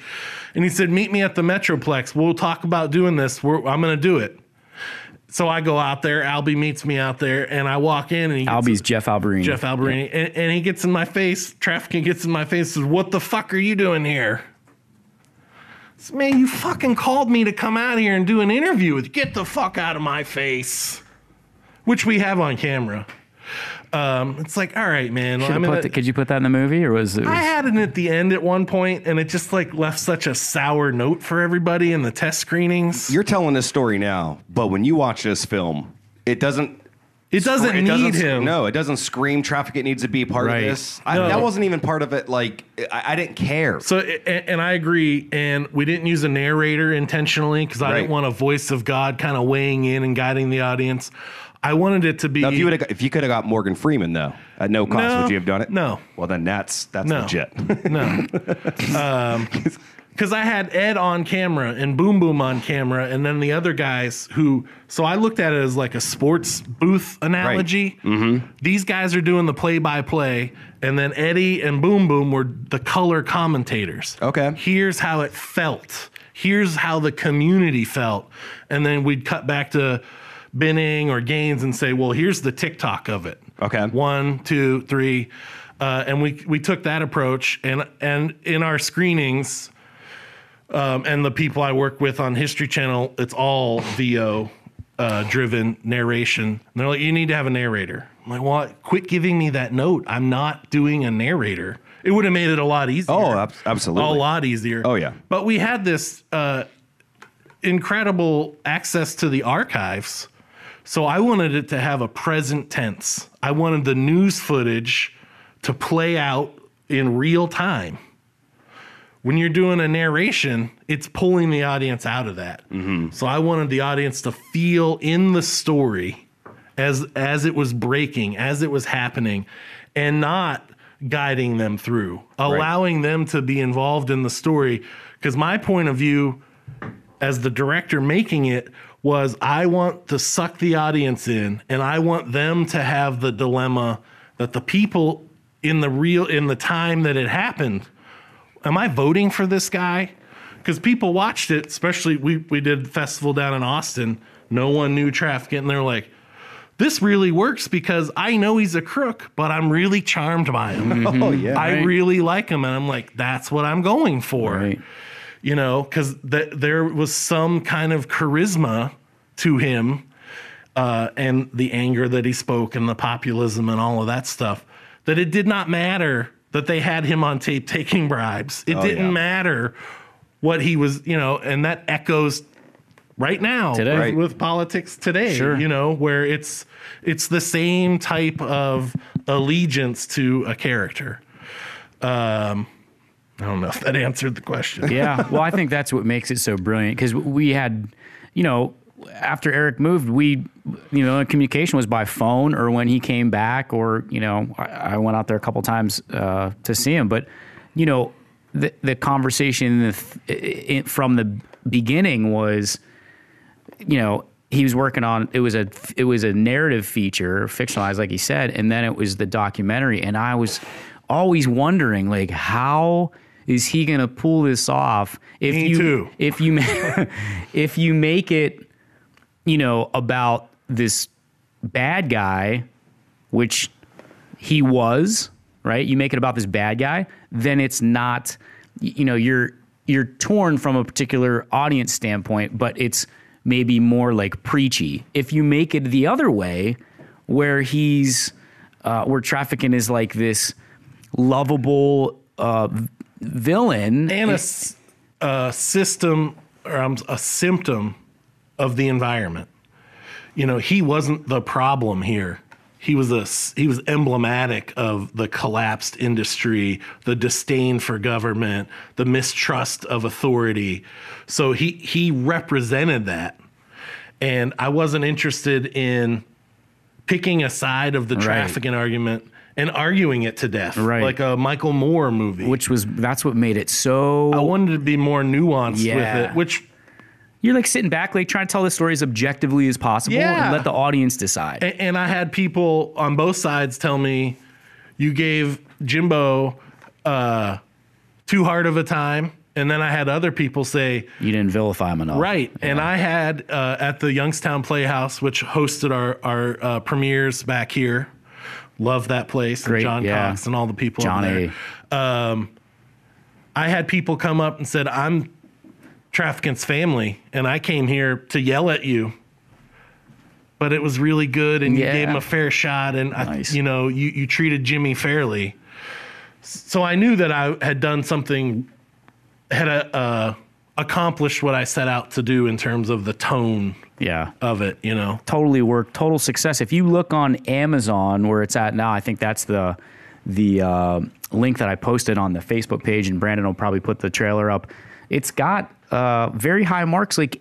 And he said, meet me at the Metroplex. We'll talk about doing this. I'm going to do it. So I go out there. Albie meets me out there, and I walk in. And Albie's Jeff Alberini. Jeff Alberini. Yeah. And he gets in my face. Traficant gets in my face and says, what the fuck are you doing here? Man, you fucking called me to come out here and do an interview with you. Get the fuck out of my face. Which we have on camera. It's like, all right, man. Could you put that in the movie, or was it? I had it at the end at one point, and it just like left such a sour note for everybody in the test screenings. You're telling this story now, but when you watch this film, it doesn't need him. No, it doesn't scream Traficant needs to be part of this. That wasn't even part of it. Like, I didn't care. So, and I agree. And we didn't use a narrator intentionally because I didn't want a voice of God kind of weighing in and guiding the audience. I wanted it to be. Now, if you could have got Morgan Freeman, though, at no cost, would you have done it? No. Well, then that's legit. No. Because I had Ed on camera and Boom Boom on camera, and then the other guys who. So I looked at it as like a sports booth analogy. Right. Mm-hmm. These guys are doing the play-by-play, and then Eddie and Boom Boom were the color commentators. Okay. Here's how it felt. Here's how the community felt. And then we'd cut back to Binning or Gaines and say, well, here's the TikTok of it. Okay. 1, 2, 3. And we took that approach. And in our screenings, and the people I work with on History Channel, it's all VO driven narration. And they're like, you need to have a narrator. I'm like, well, quit giving me that note. I'm not doing a narrator. It would have made it a lot easier. Oh, absolutely. A lot easier. Oh, yeah. But we had this incredible access to the archives. So I wanted it to have a present tense. I wanted the news footage to play out in real time. When you're doing a narration, it's pulling the audience out of that. Mm-hmm. So I wanted the audience to feel in the story as it was breaking, as it was happening, and not guiding them through, allowing them to be involved in the story. Because my point of view as the director making it was, I want to suck the audience in, and I want them to have the dilemma that the people in the time that it happened, am I voting for this guy? Because people watched it, especially we did a festival down in Austin. No one knew Traficant, and they're like, this really works because I know he's a crook, but I'm really charmed by him. Mm-hmm. Oh, yeah. I really like him, and I'm like, that's what I'm going for. Right. You know, because there was some kind of charisma to him, and the anger that he spoke and the populism and all of that stuff, that it did not matter that they had him on tape taking bribes. It didn't matter what he was, you know, and that echoes right now today. With politics today, Sure. you know, where it's the same type of allegiance to a character. I don't know if that answered the question. Yeah. Well, I think that's what makes it so brilliant, because we had, you know, after Eric moved, the communication was by phone or when he came back, or, you know, I went out there a couple times to see him. But, you know, the conversation from the beginning was, you know, he was working on, it was a narrative feature, fictionalized, like he said, and then it was the documentary. And I was always wondering, like, how is he going to pull this off? If you make it, you know, about this bad guy, which he was, right? You make it about this bad guy, then it's not, you know, you're torn from a particular audience standpoint, but it's maybe more like preachy. If you make it the other way, where where Traficant is like this lovable villain and a system, or a symptom of the environment. You know, he wasn't the problem here. He was emblematic of the collapsed industry, the disdain for government, the mistrust of authority. So he represented that. And I wasn't interested in picking a side of the Traficant argument and arguing it to death, like a Michael Moore movie. That's what made it so... I wanted to be more nuanced with it, which... You're like sitting back, like trying to tell the story as objectively as possible and let the audience decide. And I had people on both sides tell me, you gave Jimbo too hard of a time. And then I had other people say... You didn't vilify him enough. Right. Yeah. And I had at the Youngstown Playhouse, which hosted our premieres back here. Love that place. Great, and John Cox and all the people John over there. I had people come up and said, I'm Traficant's family, and I came here to yell at you. But it was really good, and you gave him a fair shot, and nice. You treated Jimmy fairly. So I knew that I had done something, had accomplished what I set out to do in terms of the tone of it, you know. Totally worked, total success. If you look on Amazon, where it's at now, I think that's the link that I posted on the Facebook page, and Brandon will probably put the trailer up. It's got very high marks, like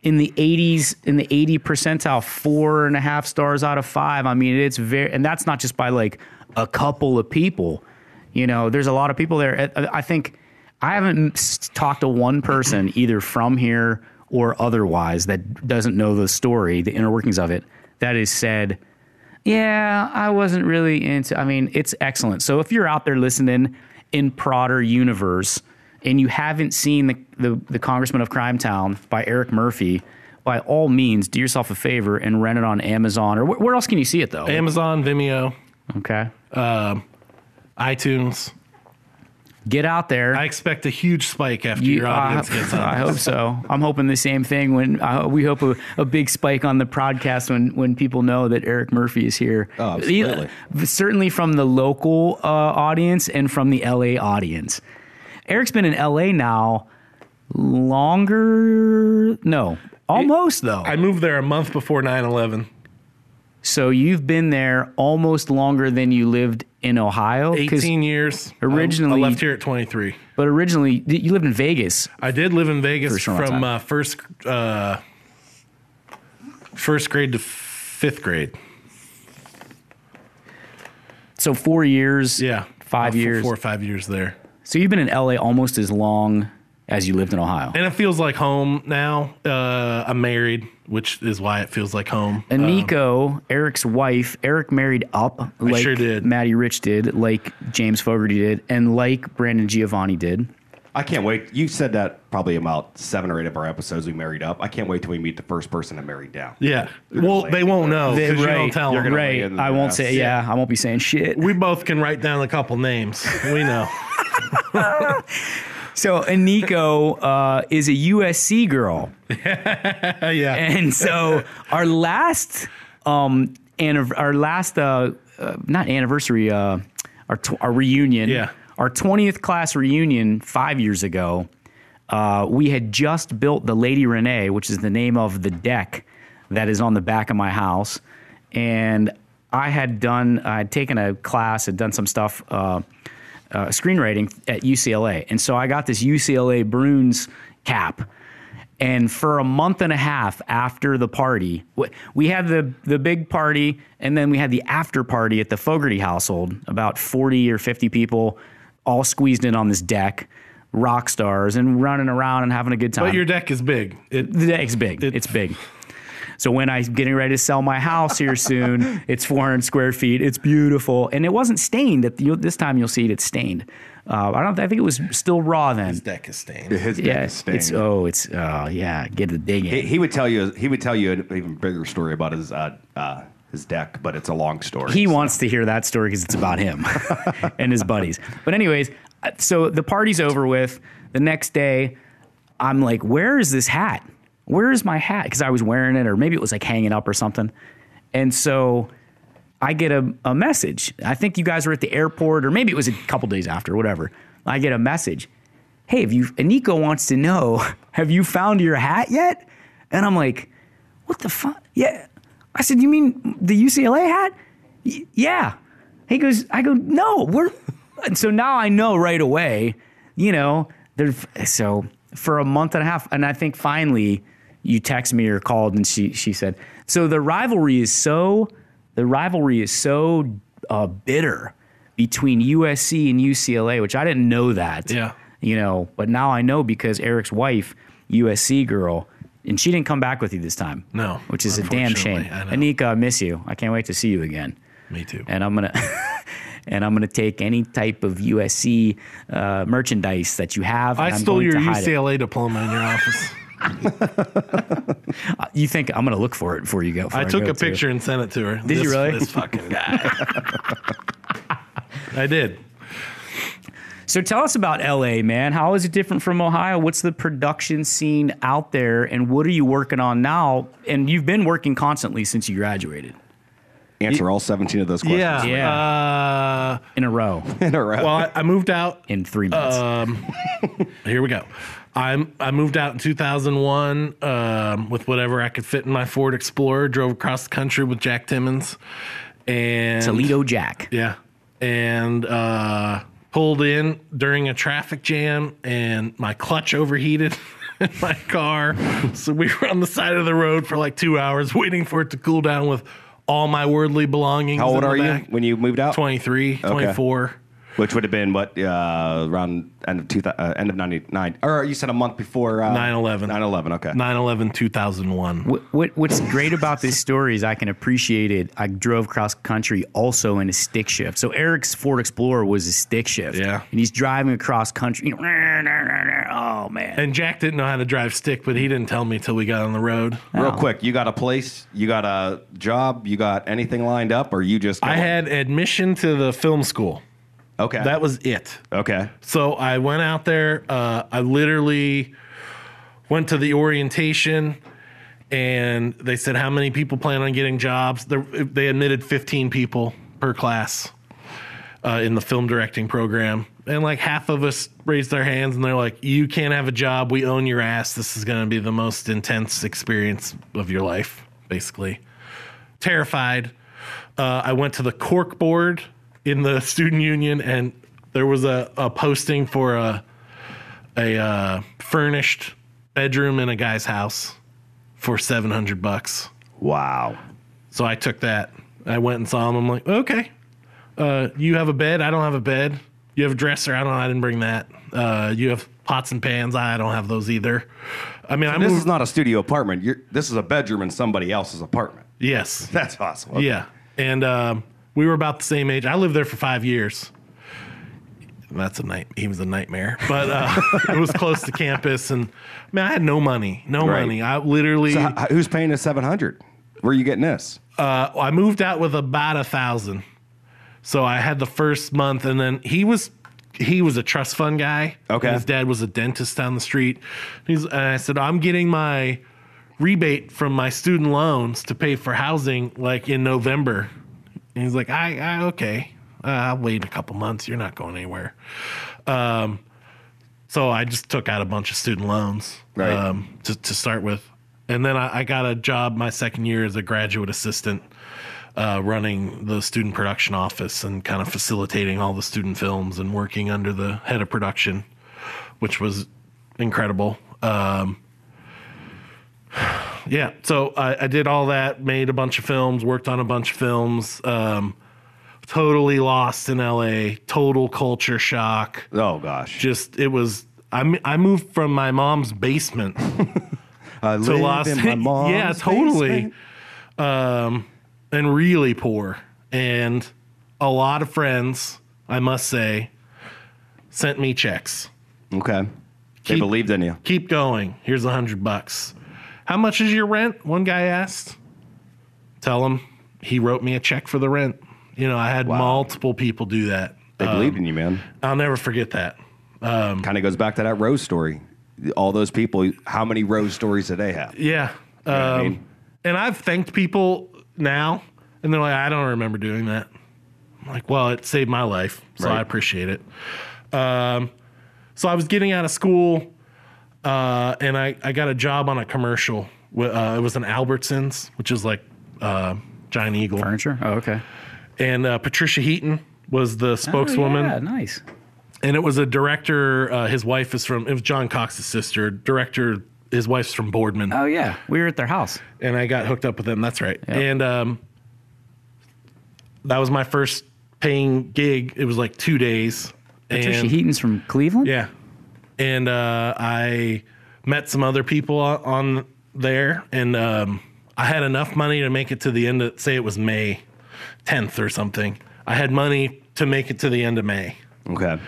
in the 80s, in the 80 percentile, 4.5 stars out of 5. I mean, it's very, and that's not just by like a couple of people. You know, there's a lot of people there. I think I haven't talked to one person either from here or otherwise that doesn't know the story, the inner workings of it, that has said, yeah, I wasn't really into, I mean, it's excellent. So if you're out there listening in Prodder universe and you haven't seen the Congressman of Crimetown by Eric Murphy, by all means, do yourself a favor and rent it on Amazon. Or where else can you see it, though? Amazon, Vimeo, Okay. iTunes. Get out there. I expect a huge spike after your audience gets on. I hope so. I'm hoping the same thing. We hope a big spike on the podcast when people know that Eric Murphy is here. Oh, absolutely. Certainly from the local audience and from the LA audience. Eric's been in LA now longer. No, almost though. I moved there a month before 9/11. So you've been there almost longer than you lived in Ohio? 18 years. Originally, I left here at 23. But originally, you lived in Vegas. I did live in Vegas from first grade to fifth grade. So 4 years. Yeah. 5 years. 4 or 5 years there. So you've been in LA almost as long as you lived in Ohio. And it feels like home now. I'm married, which is why it feels like home. And Nico, Eric's wife, Eric married up like sure did. Maddie Rich did, like James Fogarty did, and like Brandon Giovanni did. I can't wait. You said that probably about 7 or 8 of our episodes we married up. I can't wait till we meet the first person that married down. Yeah. Well, they won't know because you don't tell them. Right. I won't say, I won't be saying shit. We both can write down a couple names. We know. So, and Nico is a USC girl. Yeah. And so our last, not anniversary, our reunion. Yeah. Our 20th class reunion 5 years ago, we had just built the Lady Renee, which is the name of the deck that is on the back of my house. And I had taken a class, had done some stuff, screenwriting at UCLA. And so I got this UCLA Bruins cap. And for a month and a half after the party, we had the big party, and then we had the after party at the Fogarty household, about 40 or 50 people all squeezed in on this deck, rock stars, and running around and having a good time. But your deck is big. The deck's big. It's big. So when I'm getting ready to sell my house here soon, it's 400 square feet. It's beautiful. And it wasn't stained. This time you'll see it's stained. I think it was still raw then. His deck is stained. His deck is stained. Get the dig in. He would tell you an even bigger story about his deck, but it's a long story. He wants to hear that story because it's about him and his buddies. But anyways, so the party's over with. The next day, I'm like, where is this hat? Where is my hat? Because I was wearing it, or maybe it was like hanging up or something. And so I get a message. I think you guys were at the airport, or maybe it was a couple days after, whatever. I get a message. Hey, Nico wants to know, have you found your hat yet? And I'm like, what the fuck? Yeah. I said, you mean the UCLA hat? Yeah. I go, no, and so now I know right away, so for a month and a half, and I think finally you text me or called and she said, so the rivalry is so bitter between USC and UCLA, which I didn't know that. Yeah. But now I know because Eric's wife, USC girl, and she didn't come back with you this time. No. Which is a damn shame. Anika, I miss you. I can't wait to see you again. Me too. And I'm gonna take any type of USC merchandise that you have. I stole your UCLA diploma in your office. You think I'm gonna look for it before you go? I took a picture and sent it to her. Did you really? This fucking guy. I did. So tell us about LA, man. How is it different from Ohio? What's the production scene out there, and what are you working on now? And you've been working constantly since you graduated. Answer all 17 of those questions. Yeah. In a row. Well, I moved out in 3 months. Here we go. I moved out in 2001 with whatever I could fit in my Ford Explorer. Drove across the country with Jack Timmons and Toledo Jack. Yeah, and pulled in during a traffic jam, and my clutch overheated in my car. So we were on the side of the road for like 2 hours waiting for it to cool down with all my worldly belongings. How old are you when you moved out? 23, 24. Which would have been what around end of 99, or you said a month before 9/11. 9/11. Okay. 9/11, 2001. What's great about this story is I can appreciate it. I drove cross country also in a stick shift. So Eric's Ford Explorer was a stick shift. Yeah. And he's driving across country. You know, oh, man. And Jack didn't know how to drive stick, but he didn't tell me till we got on the road. Real quick, you got a place, you got a job, you got anything lined up, or you just I had admission to the film school. Okay. That was it. Okay. So I went out there. I literally went to the orientation, and they said, how many people plan on getting jobs? They admitted 15 people per class in the film directing program. And like half of us raised their hands, and they're like, you can't have a job. We own your ass. This is going to be the most intense experience of your life, basically. Terrified. I went to the cork board in the student union, and there was a posting for a furnished bedroom in a guy's house for $700. Wow. So I took that. I went and saw him. I'm like, okay, you have a bed? I don't have a bed. You have a dresser? I didn't bring that. You have pots and pans? I don't have those either. I mean, This is not a studio apartment. This is a bedroom in somebody else's apartment. Yes. That's awesome. Okay. Yeah. And we were about the same age. I lived there for 5 years. That's he was a nightmare, but it was close to campus, and man, I had no money. I literally. So who's paying the $700? Where are you getting this? I moved out with about $1,000, so I had the first month, and then he was a trust fund guy. Okay, his dad was a dentist down the street. And I said, I'm getting my rebate from my student loans to pay for housing like in November. And he's like, okay. I'll wait a couple months. You're not going anywhere. So I just took out a bunch of student loans to start with. And then I got a job my second year as a graduate assistant running the student production office and kind of facilitating all the student films and working under the head of production, which was incredible. Yeah, so I did all that, made a bunch of films, worked on a bunch of films, totally lost in LA, total culture shock. Oh, gosh. I moved from my mom's basement I to Los in my mom's yeah, totally. basement. And really poor. And a lot of friends, I must say, sent me checks. Okay. They believed in you. Keep going. Here's $100. How much is your rent? One guy asked. Tell him he wrote me a check for the rent. You know, I had multiple people do that. They believed in you, man. I'll never forget that. Kind of goes back to that Rose story. All those people, how many Rose stories do they have? Yeah. You know what I mean? And I've thanked people now, and they're like, I don't remember doing that. I'm like, well, it saved my life, so I appreciate it. So I was getting out of school, and I got a job on a commercial. It was an Albertsons, which is like Giant Eagle. Furniture? Oh, okay. And Patricia Heaton was the spokeswoman. Oh, yeah, nice. And it was a director. His wife is it was John Cox's sister. Director, his wife's from Boardman. Oh, yeah. We were at their house. And I got hooked up with them. That's right. Yep. And that was my first paying gig. It was like 2 days. Patricia Heaton's from Cleveland? Yeah. And I met some other people on there. And I had enough money to make it to the end of, say it was May 10th or something. I had money to make it to the end of May. Okay.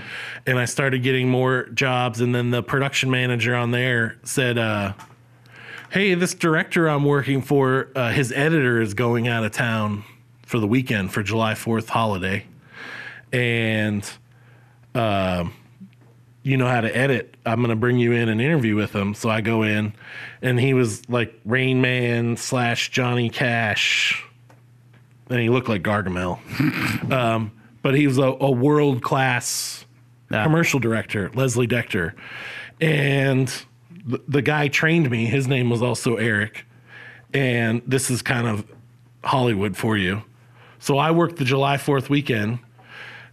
And I started getting more jobs. And then the production manager on there said, hey, this director I'm working for, his editor is going out of town for the weekend for July 4th holiday. And you know how to edit. I'm going to bring you in and interview with him. So I go in, and he was like Rain Man / Johnny Cash. And he looked like Gargamel. But he was a world-class commercial director, Leslie Decter. And the guy trained me. His name was also Eric. And this is kind of Hollywood for you. So I worked the July 4th weekend,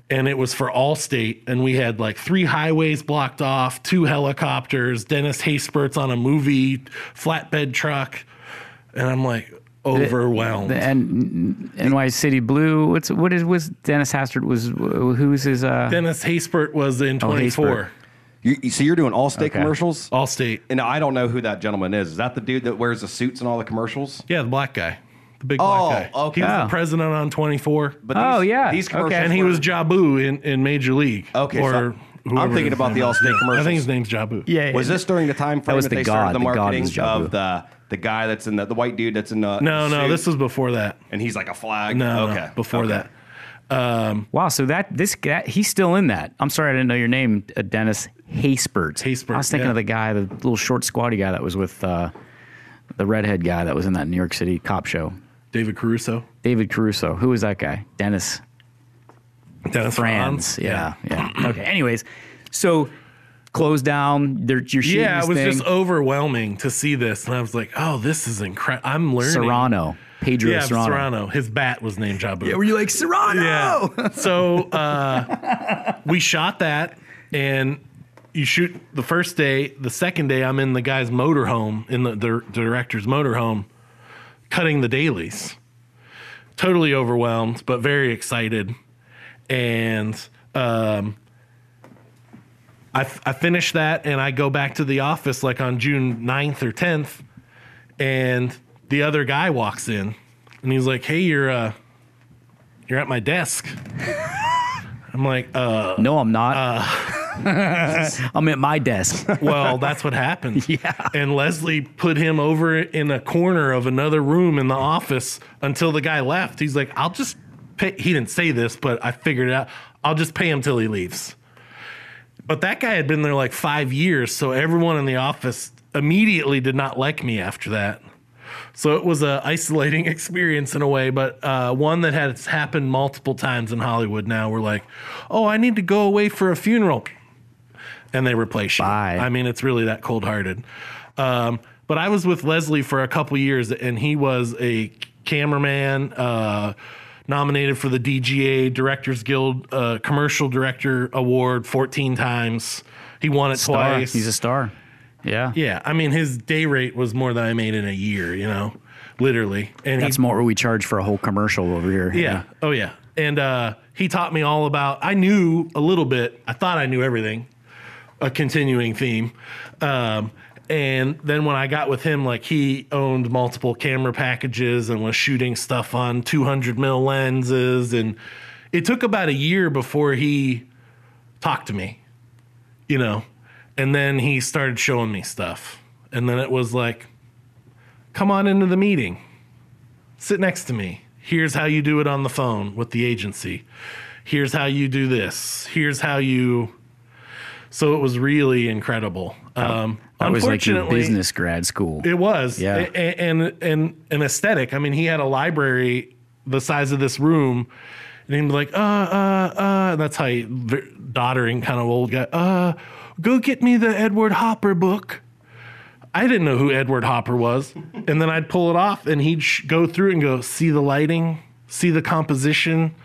and it was for Allstate. And we had like 3 highways blocked off, 2 helicopters, Dennis Hayspert's on a movie flatbed truck. And I'm like, overwhelmed. And NY City Blue. Was Dennis Hastert who's his? Dennis Haysbert was in 24. So you're doing Allstate commercials? Allstate. And I don't know who that gentleman is. Is that the dude that wears the suits in all the commercials? Yeah, the black guy. The big black guy. Okay. He was the president on 24. But these commercials And he was Jabu in Major League. Okay, so I'm thinking about the Allstate commercials. I think his name's Jabu. Yeah. Was this during the time frame that they started the marketing of the guy that's in the white dude that's in the No, suit? this was before that. And he's like a flag? No, before that. Wow, so this guy, he's still in that. I'm sorry I didn't know your name, Dennis Haysbert. Haysbert, I was thinking of the guy, the little short squatty guy that was with the redhead guy that was in that New York City cop show. David Caruso. Who was that guy? Dennis Franz. Yeah. Okay. Anyways, so closed down. You're shooting Yeah, this it was thing. just overwhelming to see this, and I was like, "Oh, this is incredible! I'm learning." Serrano. Pedro Yeah, Serrano. Serrano. His bat was named Jabu. Yeah, were you like Serrano? Yeah. So we shot that, and you shoot the first day. The second day, I'm in the guy's motorhome, in the director's motorhome, cutting the dailies. Totally overwhelmed, but very excited. And I finished that, and I go back to the office like on June 9th or 10th, and the other guy walks in, and he's like, "Hey, you're at my desk." I'm like, No, I'm not. I'm at my desk. Well, that's what happened. Yeah. And Leslie put him over in a corner of another room in the office until the guy left. He's like, "I'll just pay." He didn't say this, but I figured it out. "I'll just pay him till he leaves." But that guy had been there like 5 years, so everyone in the office immediately did not like me after that. So it was a isolating experience in a way, but one that has happened multiple times in Hollywood now. We're like, "Oh, I need to go away for a funeral." And they replace you. Bye. I mean, it's really that cold-hearted. But I was with Leslie for a couple years, and he was a cameraman, nominated for the DGA Directors Guild Commercial Director Award 14 times. He won it twice. He's a star. Yeah. Yeah, I mean, his day rate was more than I made in a year, literally. And That's more what we charge for a whole commercial over here. Yeah. Oh, yeah. And he taught me all about, I knew a little bit. I thought I knew everything, a continuing theme. And then when I got with him, like, he owned multiple camera packages and was shooting stuff on 200 mil lenses. And it took about a year before he talked to me, and then he started showing me stuff. And then it was like, "Come on into the meeting. Sit next to me. Here's how you do it on the phone with the agency. Here's how you do this. Here's how you..." So it was really incredible. That was like your business grad school. It was. Yeah. And an aesthetic. I mean, he had a library the size of this room, and he'd be like, that's how he, doddering kind of old guy, "Go get me the Edward Hopper book." I didn't know who Edward Hopper was. And then I'd pull it off, and he'd go through it and go, "See the lighting? See the composition?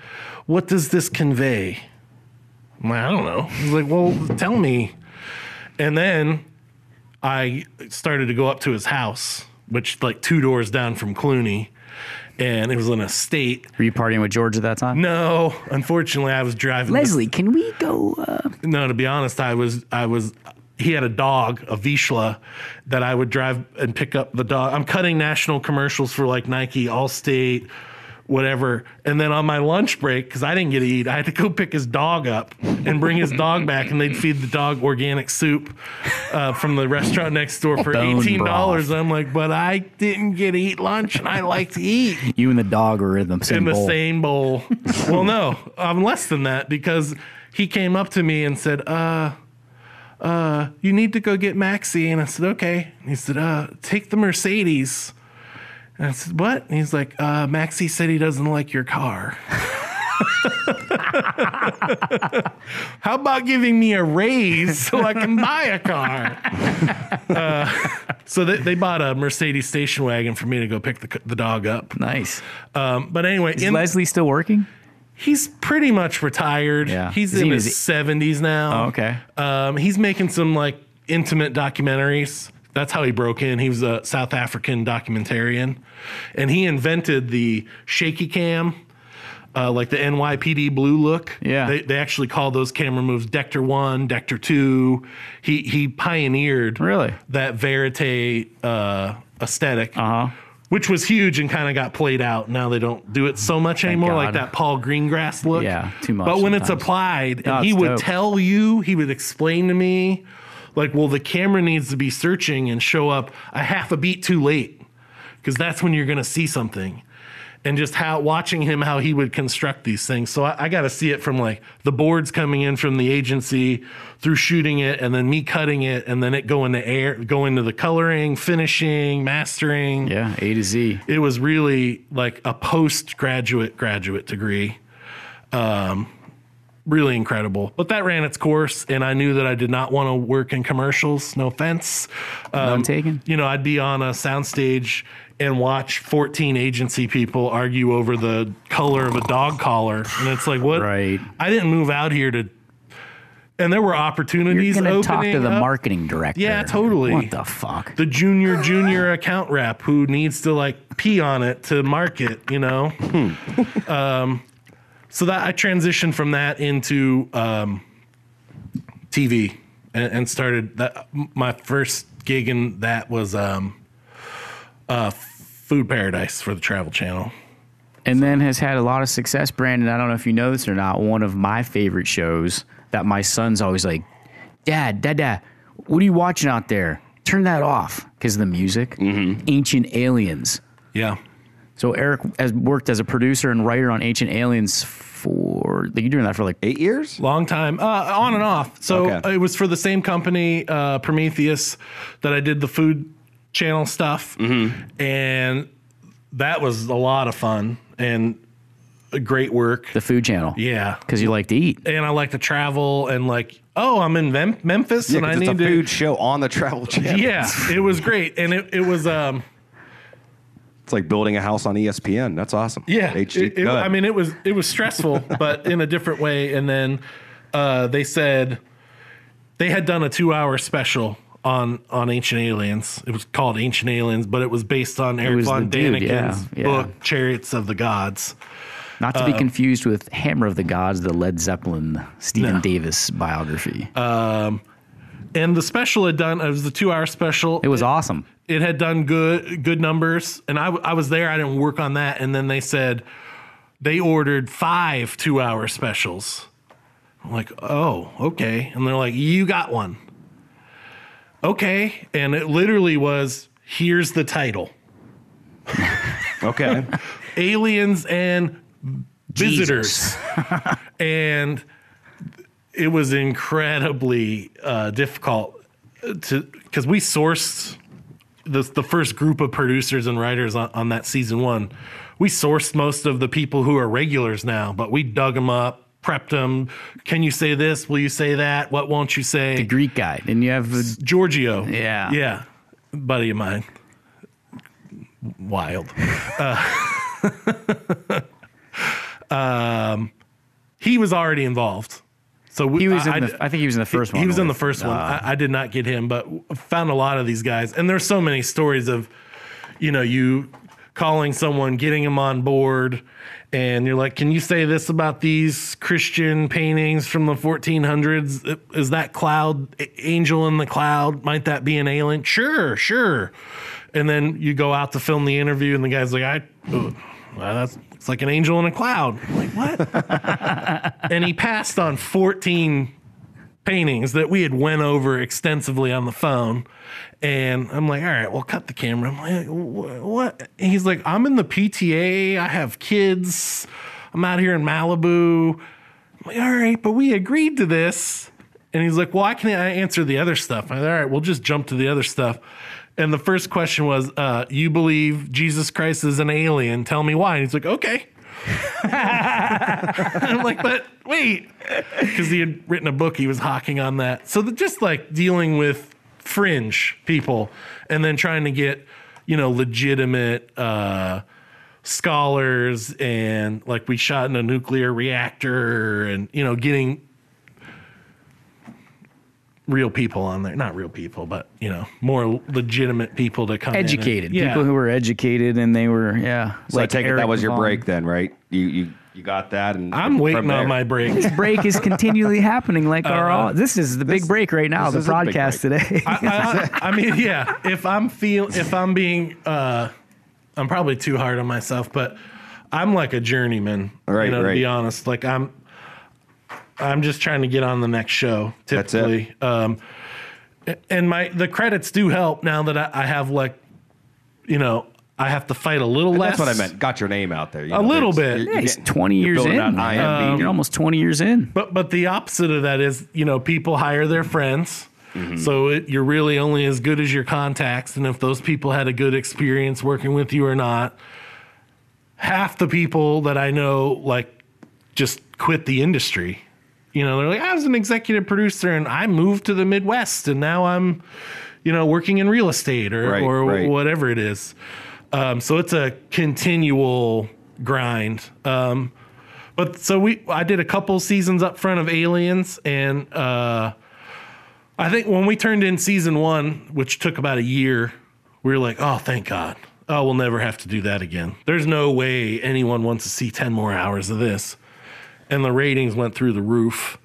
What does this convey?" I'm like, "I don't know." He's like, "Well, tell me." And then I started to go up to his house, which like 2 doors down from Clooney, and it was an estate. Were you partying with George at that time? No, unfortunately, I was driving. Leslie, can we go? No, to be honest, I was. He had a dog, a Vizsla, that I would drive and pick up the dog. I'm cutting national commercials for like Nike, Allstate, whatever. And then on my lunch break, because I didn't get to eat, I had to go pick his dog up and bring his dog back, and they'd feed the dog organic soup from the restaurant next door for Bone $18. broth. I'm like, but I didn't get to eat lunch, and I like to eat. You and the dog were in the same bowl. Same bowl. Well, no, I'm less than that, because he came up to me and said, "You need to go get Maxie." And I said, "Okay." And he said, "Take the Mercedes." And I said, "What?" And he's like, "Maxie said he doesn't like your car." How about giving me a raise so I can buy a car? So they bought a Mercedes station wagon for me to go pick the dog up. Nice. But anyway, Is Leslie still working? he's pretty much retired. Yeah. He's in his 70s now. Oh, okay. He's making some like intimate documentaries. That's how he broke in. He was a South African documentarian, and he invented the shaky cam, like the NYPD blue look. Yeah. They actually call those camera moves Dector 1, Dector 2. He pioneered that verite aesthetic. Which was huge and kind of got played out. Now they don't do it so much anymore, like that Paul Greengrass look. Yeah, too much. But when it's applied, and he would tell you, he would explain to me, like, well, the camera needs to be searching and show up a half a beat too late, because that's when you're going to see something. And just watching him, how he would construct these things. So I got to see it from like the boards coming in from the agency through shooting it, and then me cutting it, and then it go into the coloring, finishing, mastering. Yeah, A to Z. It was really like a graduate degree. Really incredible. But that ran its course, and I knew that I did not want to work in commercials. No offense. None taken. You know, I'd be on a soundstage and watch 14 agency people argue over the color of a dog collar. And it's like, what? Right. I didn't move out here to... And there were opportunities opening. You're going to talk to the up. marketing director. Yeah, totally. What the fuck? The junior account rep who needs to like pee on it to market, you know? So that I transitioned from that into TV and started that. My first gig in that was Food Paradise for the Travel Channel. And then has had a lot of success, Brandon. I don't know if you know this or not. One of my favorite shows that my son's always like, Dad, what are you watching out there? Turn that off, because of the music. Ancient Aliens. Yeah. So Eric has worked as a producer and writer on Ancient Aliens for, you're doing that for like 8 years? Long time, on and off. So it was for the same company, Prometheus, that I did the Food Channel stuff. And that was a lot of fun and great work. The Food Channel. Yeah. Because you like to eat. And I like to travel and like, I'm in Memphis and I need a food show on the Travel Channel. Yeah, it was great. And it was... It's like building a house on ESPN. That's awesome. Yeah. I mean, it was stressful, but in a different way. And then they said they had done a 2-hour special on Ancient Aliens. It was called Ancient Aliens, but it was based on Eric von Daniken's book, Chariots of the Gods. Not to be confused with Hammer of the Gods, the Led Zeppelin, Stephen Davis biography. And the special had done, it was the 2-hour special. It was awesome. It had done good numbers. And I was there. I didn't work on that. And then they said they ordered 5 2-hour specials. I'm like, oh, okay. And they're like, you got one. Okay. And it literally was, here's the title. Okay. Aliens and Visitors. And it was incredibly difficult because we sourced the first group of producers and writers on that season 1. We sourced most of the people who are regulars now, but we dug them up, prepped them. Can you say this? Will you say that? What won't you say? The Greek guy. And you have Giorgio. Yeah. Yeah. Buddy of mine. Wild. He was already involved. So he was I think he was in the first one. He was in the first one. I did not get him, but found a lot of these guys. And there's so many stories of, you calling someone, getting them on board, and you're like, can you say this about these Christian paintings from the 1400s? Is that cloud, angel in the cloud? Might that be an alien? Sure. And then you go out to film the interview, and the guy's like, it's like an angel in a cloud. I'm like, what? And he passed on 14 paintings that we had went over extensively on the phone. And I'm like, all right, well, cut the camera. I'm like, what? And he's like, I'm in the PTA. I have kids. I'm out here in Malibu. I'm like, all right, but we agreed to this. And he's like, well, I can answer the other stuff. I'm like, all right, we'll just jump to the other stuff. And the first question was, you believe Jesus Christ is an alien. Tell me why. And he's like, okay. I'm like, but wait. Because he had written a book. He was hawking on that. So just like dealing with fringe people and then trying to get, legitimate scholars. And like we shot in a nuclear reactor and, getting real people on there. Not real people, but, more legitimate people to come Educated. in. People who were educated and they were, So I take it Eric that was your Vaughn. break then, right? You got that, and I'm waiting from there- on my break. This break is continually happening. This is the big break right now, the this is a big broadcast break. today. I mean, yeah, if I'm being, I'm probably too hard on myself, but I'm like a journeyman, Right, to right. be honest. Like I'm just trying to get on the next show, That's it. typically. And the credits do help now that I have I have to fight a little less. That's what I meant. Got your name out there. A little bit. Yeah, he's 20 years building in. out IMDb. You're almost 20 years in. But the opposite of that is, people hire their friends. Mm-hmm. So you're really only as good as your contacts. And if those people had a good experience working with you or not, half the people that I know, just quit the industry. They're like, I was an executive producer and I moved to the Midwest and now I'm, working in real estate or Right. whatever it is. So it's a continual grind. But so I did a couple seasons up front of Aliens, and I think when we turned in season 1, which took about a year, we were like, oh, thank God. Oh, we'll never have to do that again. There's no way anyone wants to see 10 more hours of this. And the ratings went through the roof.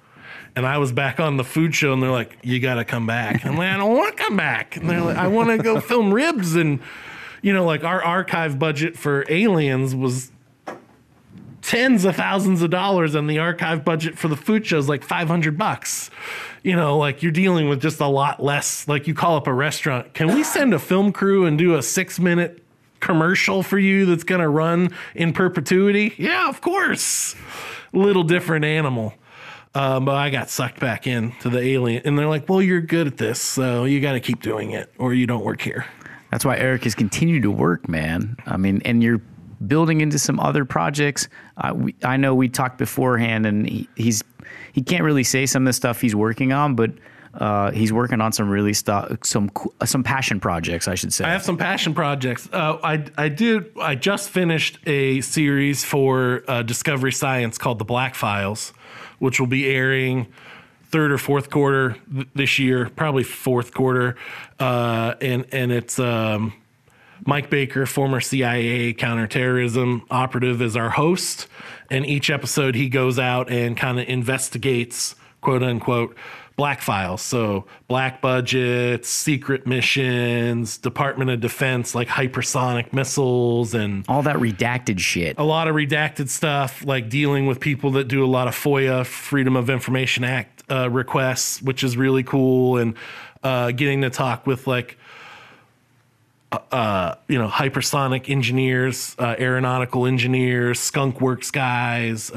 And I was back on the food show, and they're like, you got to come back. And I'm like, I don't want to come back. And they're like, I want to go film ribs. And, our archive budget for Aliens was tens of thousands of dollars, and the archive budget for the food show is like $500. You're dealing with just a lot less. Like you call up a restaurant, can we send a film crew and do a 6-minute commercial for you that's going to run in perpetuity? Yeah, of course. Little different animal. But I got sucked back into the Alien, and they're like, well, you're good at this, so you got to keep doing it or you don't work here. That's why Eric has continued to work, man. I mean, and you're building into some other projects. I know we talked beforehand, and he can't really say some of the stuff he's working on, but he's working on some really some passion projects, I should say. I have some passion projects. I just finished a series for Discovery Science called The Black Files, which will be airing third or fourth quarter this year, probably fourth quarter. And it's Mike Baker, former CIA counterterrorism operative, is our host. And each episode he goes out and kind of investigates, quote unquote, black files. So black budgets, secret missions, Department of Defense, like hypersonic missiles, and all that redacted shit. a lot of redacted stuff, like dealing with people that do a lot of FOIA, Freedom of Information Act requests, which is really cool. And getting to talk with hypersonic engineers, aeronautical engineers, Skunk Works guys,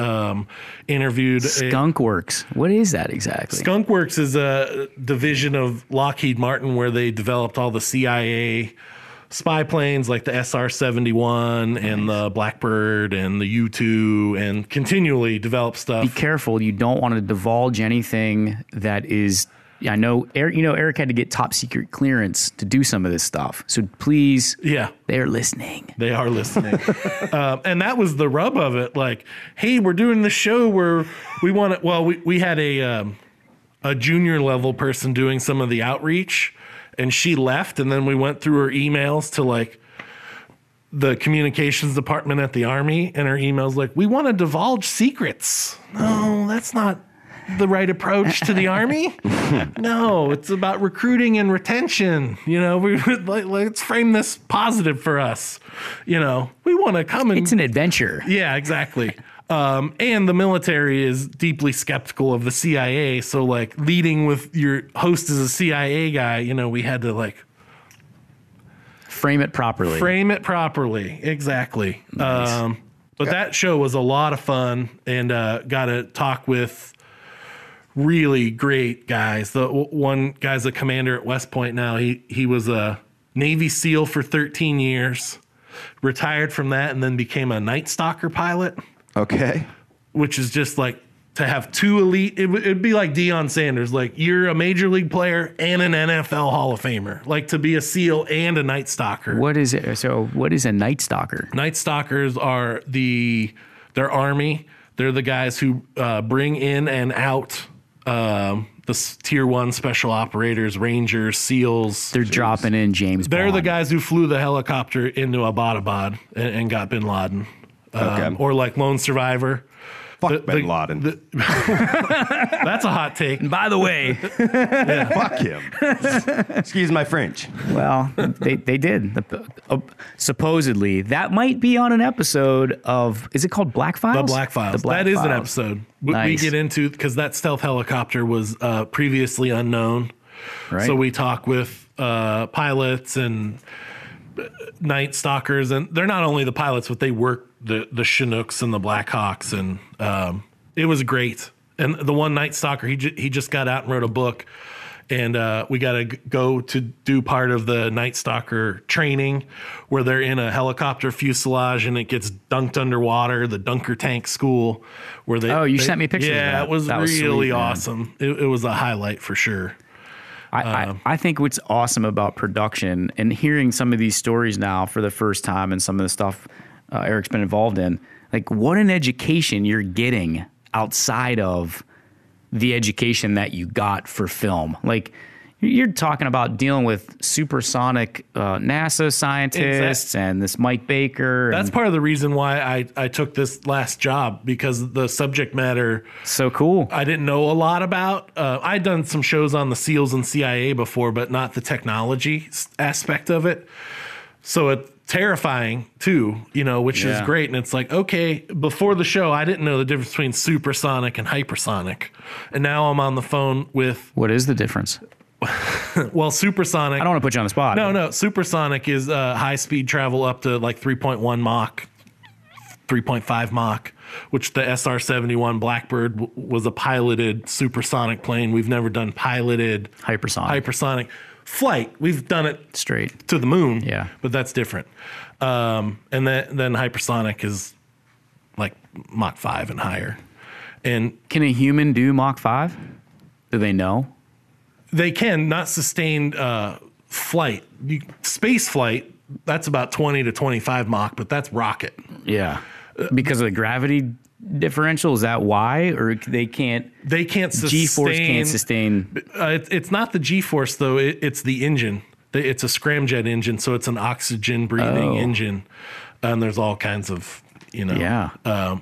interviewed. Skunk Works. What is that exactly? Skunk Works is a division of Lockheed Martin where they developed all the CIA spy planes like the SR-71 and the Blackbird and the U-2, and continually develop stuff. Be careful. You don't want to divulge anything that is... I know Eric had to get top secret clearance to do some of this stuff. So please, Yeah. they're listening. They are listening. And that was the rub of it. Like, hey, we're doing this show where we want to, well, we had a junior level person doing some of the outreach, and she left. And then we went through her emails to the communications department at the Army, and her emails like, we want to divulge secrets. No, that's not the right approach to the Army. No, it's about recruiting and retention. Let's frame this positive for us. We want to come and... It's an adventure. Yeah, exactly. And the military is deeply skeptical of the CIA. So leading with your host as a CIA guy, we had to Frame it properly. Exactly. Nice. But that show was a lot of fun, and got to talk with really great guys. The one guy's a commander at West Point now. He was a Navy SEAL for 13 years, retired from that, and then became a Night Stalker pilot. Okay. Which is just to have two elite. It'd be like Deion Sanders. You're a major league player and an NFL Hall of Famer. To be a SEAL and a Night Stalker. What is it? So what is a Night Stalker? Night Stalkers are they're Army. They're the guys who bring in and out tier 1 special operators, Rangers, SEALs. They're dropping in James They're Bond. the guys who flew the helicopter into Abbottabad and got Bin Laden. Okay. Or like Lone Survivor. Fuck Bin Laden. That's a hot take. By the way, Fuck him. Excuse my French. well, they did. Supposedly, that might be on an episode of, is it called Black Files? The Black Files. That is an episode we Nice. get into, because that stealth helicopter was previously unknown. Right. So we talk with pilots and night stalkers, and they're not only the pilots, but they work the Chinooks and the Blackhawks, and it was great. And the one night stalker, he just got out and wrote a book, and we got to go to do part of the night stalker training, where they're in a helicopter fuselage and it gets dunked underwater, the Dunker Tank School, where they. Oh, you sent me pictures of Yeah, that. it was That was really sweet, man. awesome. It was a highlight for sure. I think what's awesome about production and hearing some of these stories now for the first time and some of the stuff Eric's been involved in, like what an education you're getting outside of the education that you got for film. Like you're talking about dealing with supersonic NASA scientists and this Mike Baker. That's part of the reason why I took this last job, because the subject matter so cool. I didn't know a lot about. I'd done some shows on the SEALs and CIA before, but not the technology aspect of it. So it's terrifying too, which is great. And it's like, okay, before the show, I didn't know the difference between supersonic and hypersonic. And now I'm on the phone with, What is the difference? well, supersonic. I don't want to put you on the spot. No. Supersonic is high speed travel up to like 3.1 Mach, 3.5 Mach, which the SR-71 Blackbird was a piloted supersonic plane. We've never done piloted hypersonic flight. We've done it Straight to the moon. Yeah. But that's different. And then hypersonic is like Mach 5 and higher. And Can a human do Mach 5? Do they know? they can, not sustained flight. Space flight, that's about 20 to 25 Mach, but that's rocket. Yeah. Because of the gravity differential, is that why? Or they can't sustain... G-force can't sustain... It's not the G-force, though. It's the engine. It's a scramjet engine, so it's an oxygen-breathing engine. And there's all kinds of,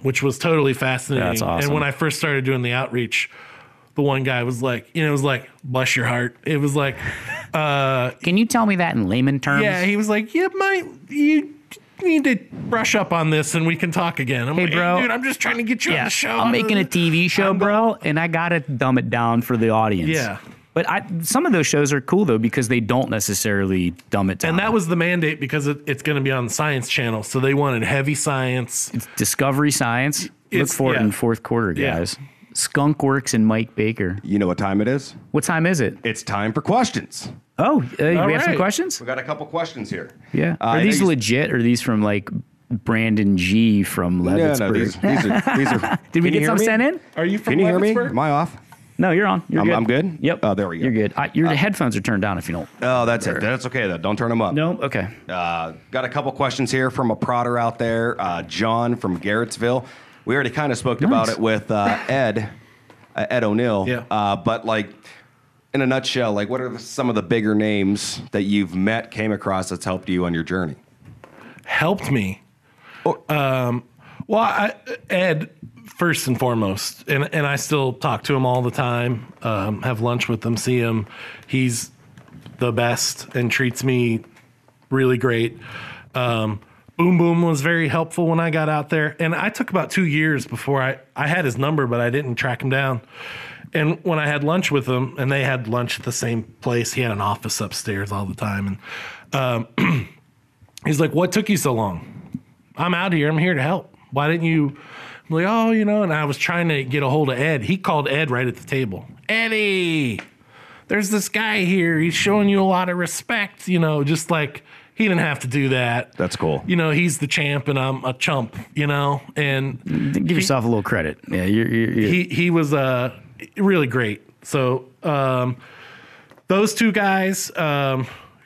which was totally fascinating. That's awesome. And when I first started doing the outreach, the one guy was like, it was like, bless your heart. It was like... Can you tell me that in layman terms? Yeah, he was like, you need to brush up on this and we can talk again. I'm Hey, like, bro. hey, dude, I'm just trying to get you on the show. I'm making a TV show, bro, and I got to dumb it down for the audience. Yeah. But some of those shows are cool, though, because they don't necessarily dumb it down. And that was the mandate because it's going to be on the Science Channel. So they wanted heavy science. It's Discovery Science. Look for it in fourth quarter, guys. Yeah. Skunk Works and Mike Baker. You know what time it is? What time is it? It's time for questions. Oh, we have some right. questions? We got a couple questions here. Yeah. Are these legit, or are these from, like, Brandon G. from Leavittsburg? No, these are. Did we Can you get hear some me? sent in? Are you from Can you hear me? Leavittsburg? Am I off? No, you're on. You're good. I'm good? Yep. Oh, there we go. You're good. Your headphones are turned down if you don't. Oh, that's it. That's okay, though. Don't turn them up. No? Okay. Got a couple questions here from a prodder out there, John from Garrettsville. We already kind of spoke about it with Ed O'Neill. Yeah. But, like, in a nutshell, like, what are some of the bigger names that you've met, came across, that's helped you on your journey? Helped me. Ed, first and foremost, and I still talk to him all the time, have lunch with him, see him. He's the best and treats me really great. Boom Boom was very helpful when I got out there. And I took about 2 years before I had his number, but I didn't track him down. And when I had lunch with him, and they had lunch at the same place, he had an office upstairs all the time. And he's like, what took you so long? I'm out here. I'm here to help. Why didn't you? I'm like, and I was trying to get a hold of Ed. He called Ed right at the table. Eddie, there's this guy here. He's showing you a lot of respect, just like he didn't have to do that. That's cool. He's the champ and I'm a chump, and Give yourself a little credit. Yeah, he was really great. So those two guys,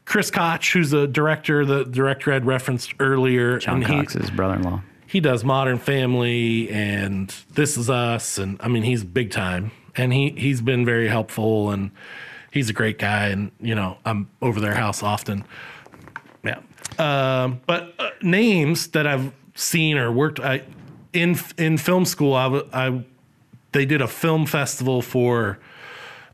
Chris Koch, who's the director I'd referenced earlier. John Cox's brother-in-law. He does Modern Family and This Is Us, and I mean he's big time. and he's been very helpful, and he's a great guy, and I'm over their house often. Yeah. But names that I've seen or worked in film school, they did a film festival for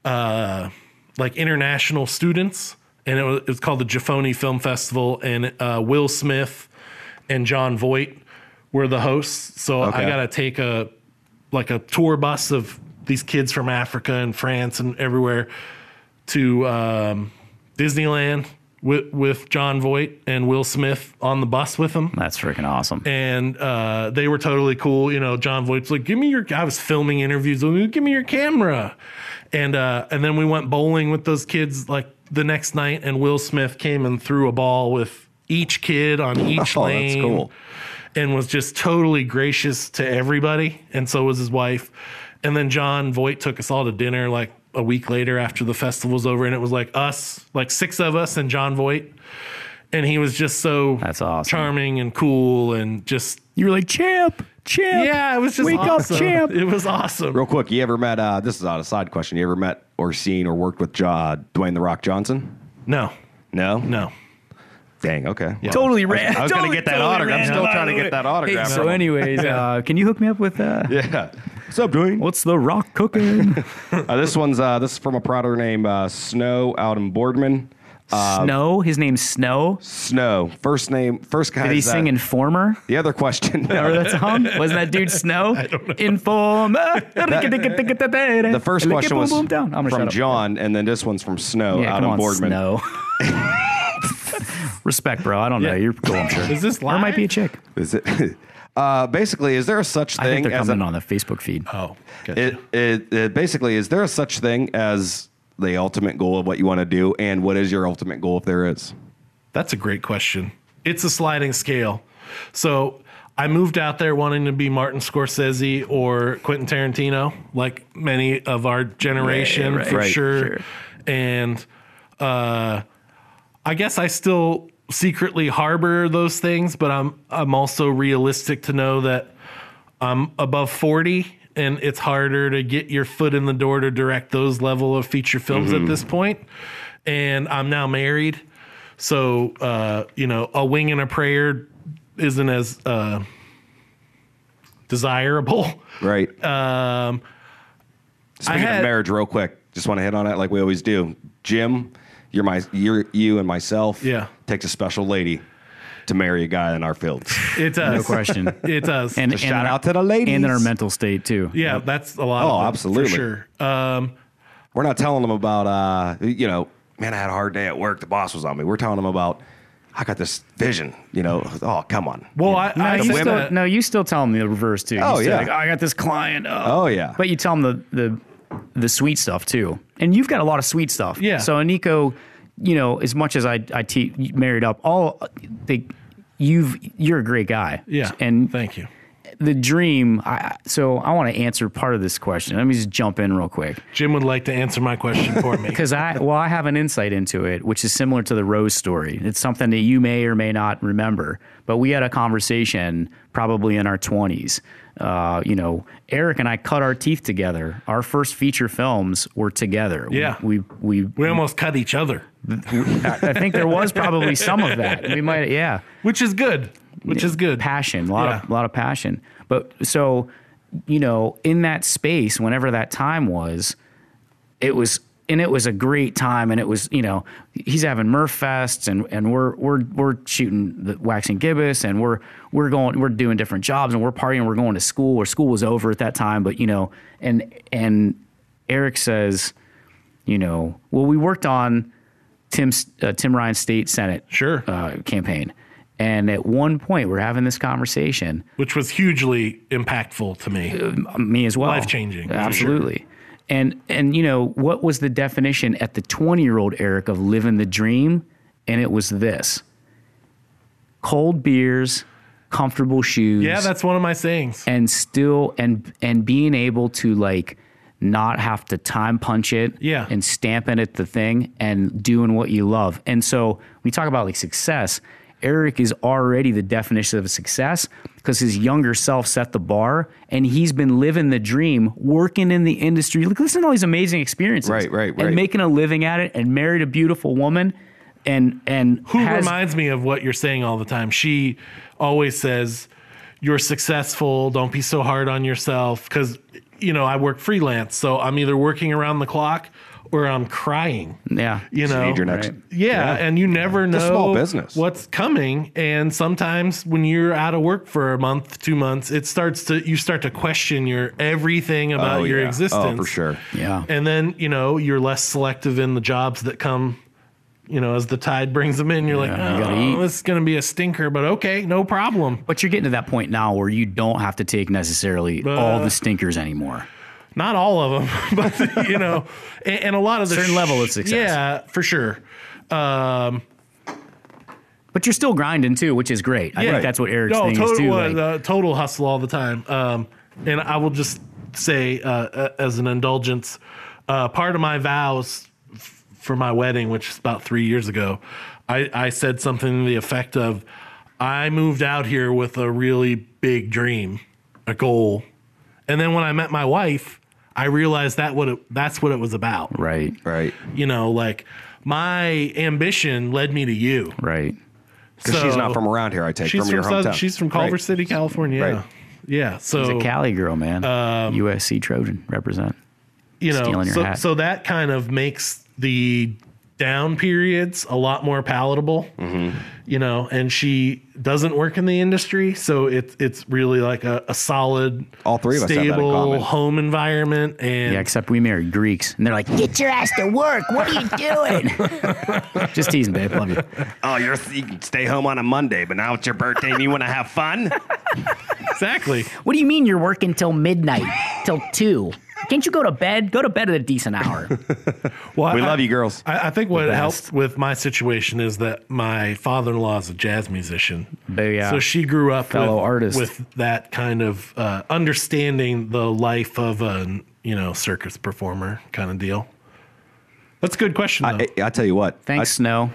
like international students, and it was called the Giffoni Film Festival, and Will Smith and John Voight were the hosts. So I got to take a tour bus of these kids from Africa and France and everywhere to Disneyland with John Voight and Will Smith on the bus with them. That's freaking awesome. And they were totally cool. John Voight's like, I was filming interviews. Give me your camera. And then we went bowling with those kids like the next night, and Will Smith came and threw a ball with each kid on each lane. That's cool. And was just totally gracious to everybody. And so was his wife. And then John Voight took us all to dinner like a week later after the festival was over, and it was like us, like 6 of us and John Voight. And he was just so That's awesome. Charming and cool, and just You were like, champ. Yeah, it was just Wake awesome. up, champ. It was awesome. Real quick, you ever met, this is not a side question, you ever met or seen or worked with Dwayne "The Rock" Johnson? No. No? Dang, okay. Well, Totally ran. I was going to get that autograph. I'm still trying to get that autograph. Hey, so anyways, can you hook me up with Yeah. What's up, Dwayne? what's the Rock cooking? This is from a prouder named Snow out in Boardman. Snow? His name's Snow? Snow. First guy. Did he sing Informer? The other question. Remember that song? Wasn't that dude Snow? Informer. The first question was I'm gonna shut from up. John, and then this one's from Snow Yeah, out come in on, Boardman. Snow. Respect, bro. I don't know. You're cool, I'm sure. Is this Or it might be a live? chick. Is it? Basically, is there a such I think thing they're as coming on the Facebook feed. Oh, gotcha. it basically, is there a such thing as the ultimate goal of what you want to do, and what is your ultimate goal if there is? That's a great question. It's a sliding scale. So I moved out there wanting to be Martin Scorsese or Quentin Tarantino, like many of our generation, Right, for right, sure. And I guess I still secretly harbor those things, but I'm also realistic to know that I'm above 40, and it's harder to get your foot in the door to direct those level of feature films at this point. And I'm now married, so a wing and a prayer isn't as desirable. Right. I Speaking had- of marriage, real quick, just want to hit on it like we always do. Jim, you and myself. Yeah. Takes a special lady to marry a guy in our fields. It does. No question. It does. And Shout out to the ladies. And in our mental state, too. yeah, that's a lot. Oh, of it, absolutely. for sure. We're not telling them about, man, I had a hard day at work. The boss was on me. We're telling them about, I got this vision. Oh, come on. Well, I You still tell them the reverse, too. Oh, You say, yeah. like, I got this client. Oh, yeah. But you tell them the sweet stuff, too. And you've got a lot of sweet stuff. Yeah. So, Nico, as much as I married up, you're a great guy. Yeah. And thank you. the dream, so I want to answer part of this question. Let me just jump in real quick. Jim would like to answer my question for me. Because I have an insight into it, which is similar to the Rose story. It's something that you may or may not remember, but we had a conversation probably in our 20s. Eric and I cut our teeth together. Our first feature films were together. Yeah. We almost cut each other, I think there was probably some of that. We might, yeah. which is good. Passion, a lot of passion. But so, in that space, whenever that time was, it was a great time, and it was, he's having Murph Fests, and we're shooting the waxing Gibbous, and we're doing different jobs, and we're partying, we're going to school, or school was over at that time, but and Eric says, well, we worked on Tim Ryan's state Senate campaign. And at one point, we're having this conversation, which was hugely impactful to me. Me as well, Life-changing, for absolutely. And what was the definition at the 20-year-old Eric of living the dream? And it was this: cold beers, comfortable shoes. Yeah, that's one of my sayings. And still and being able to not have to time punch it. Yeah. And stamping at the thing and doing what you love. And so we talk about success. Eric is already the definition of success because his younger self set the bar, and he's been living the dream, working in the industry. Look, listen to all these amazing experiences. Right. And making a living at it, and married a beautiful woman. And who reminds me of what you're saying all the time. She always says, you're successful. Don't be so hard on yourself. Because, I work freelance. So I'm either working around the clock or I'm crying. Yeah. Right. Yeah. And you never know small business. what's coming. And sometimes when you're out of work for a month, 2 months, you start to question everything about your existence. Oh, for sure. Yeah. And then, you're less selective in the jobs that come, as the tide brings them in. You're gotta eat. this is going to be a stinker, but okay, no problem. But you're getting to that point now where you don't have to take necessarily all the stinkers anymore. Not all of them, but, and a lot of the certain level of success. Yeah, for sure. But you're still grinding too, which is great. I think that's what Eric's thing is too. Total hustle all the time. And I will just say, as an indulgence, part of my vows for my wedding, which is about 3 years ago, I said something to the effect of, I moved out here with a really big dream, a goal. And then when I met my wife, I realized that's what it was about. Right. My ambition led me to you. Right. Because she's not from around here, I take, from your hometown. She's from Culver City, California. Right. Yeah. So she's a Cali girl, man. USC Trojan represent. Stealing your hat. So that kind of makes the down periods a lot more palatable. Mm-hmm. And she doesn't work in the industry, so it's really like a solid, all three of us have that in stable common. home environment. And except we married Greeks, and they're like, "Get your ass to work! What are you doing?" Just teasing, babe. Love you. Oh, you can stay home on a Monday, but now it's your birthday and you want to have fun? exactly. What do you mean you're working till midnight, till 2? Can't you go to bed? Go to bed at a decent hour. Well, we love you, girls. I think what helped with my situation is that my father-in-law is a jazz musician. So she grew up with that kind of understanding the life of a circus performer kind of deal. That's a good question, though. I tell you what. Thanks, Snow.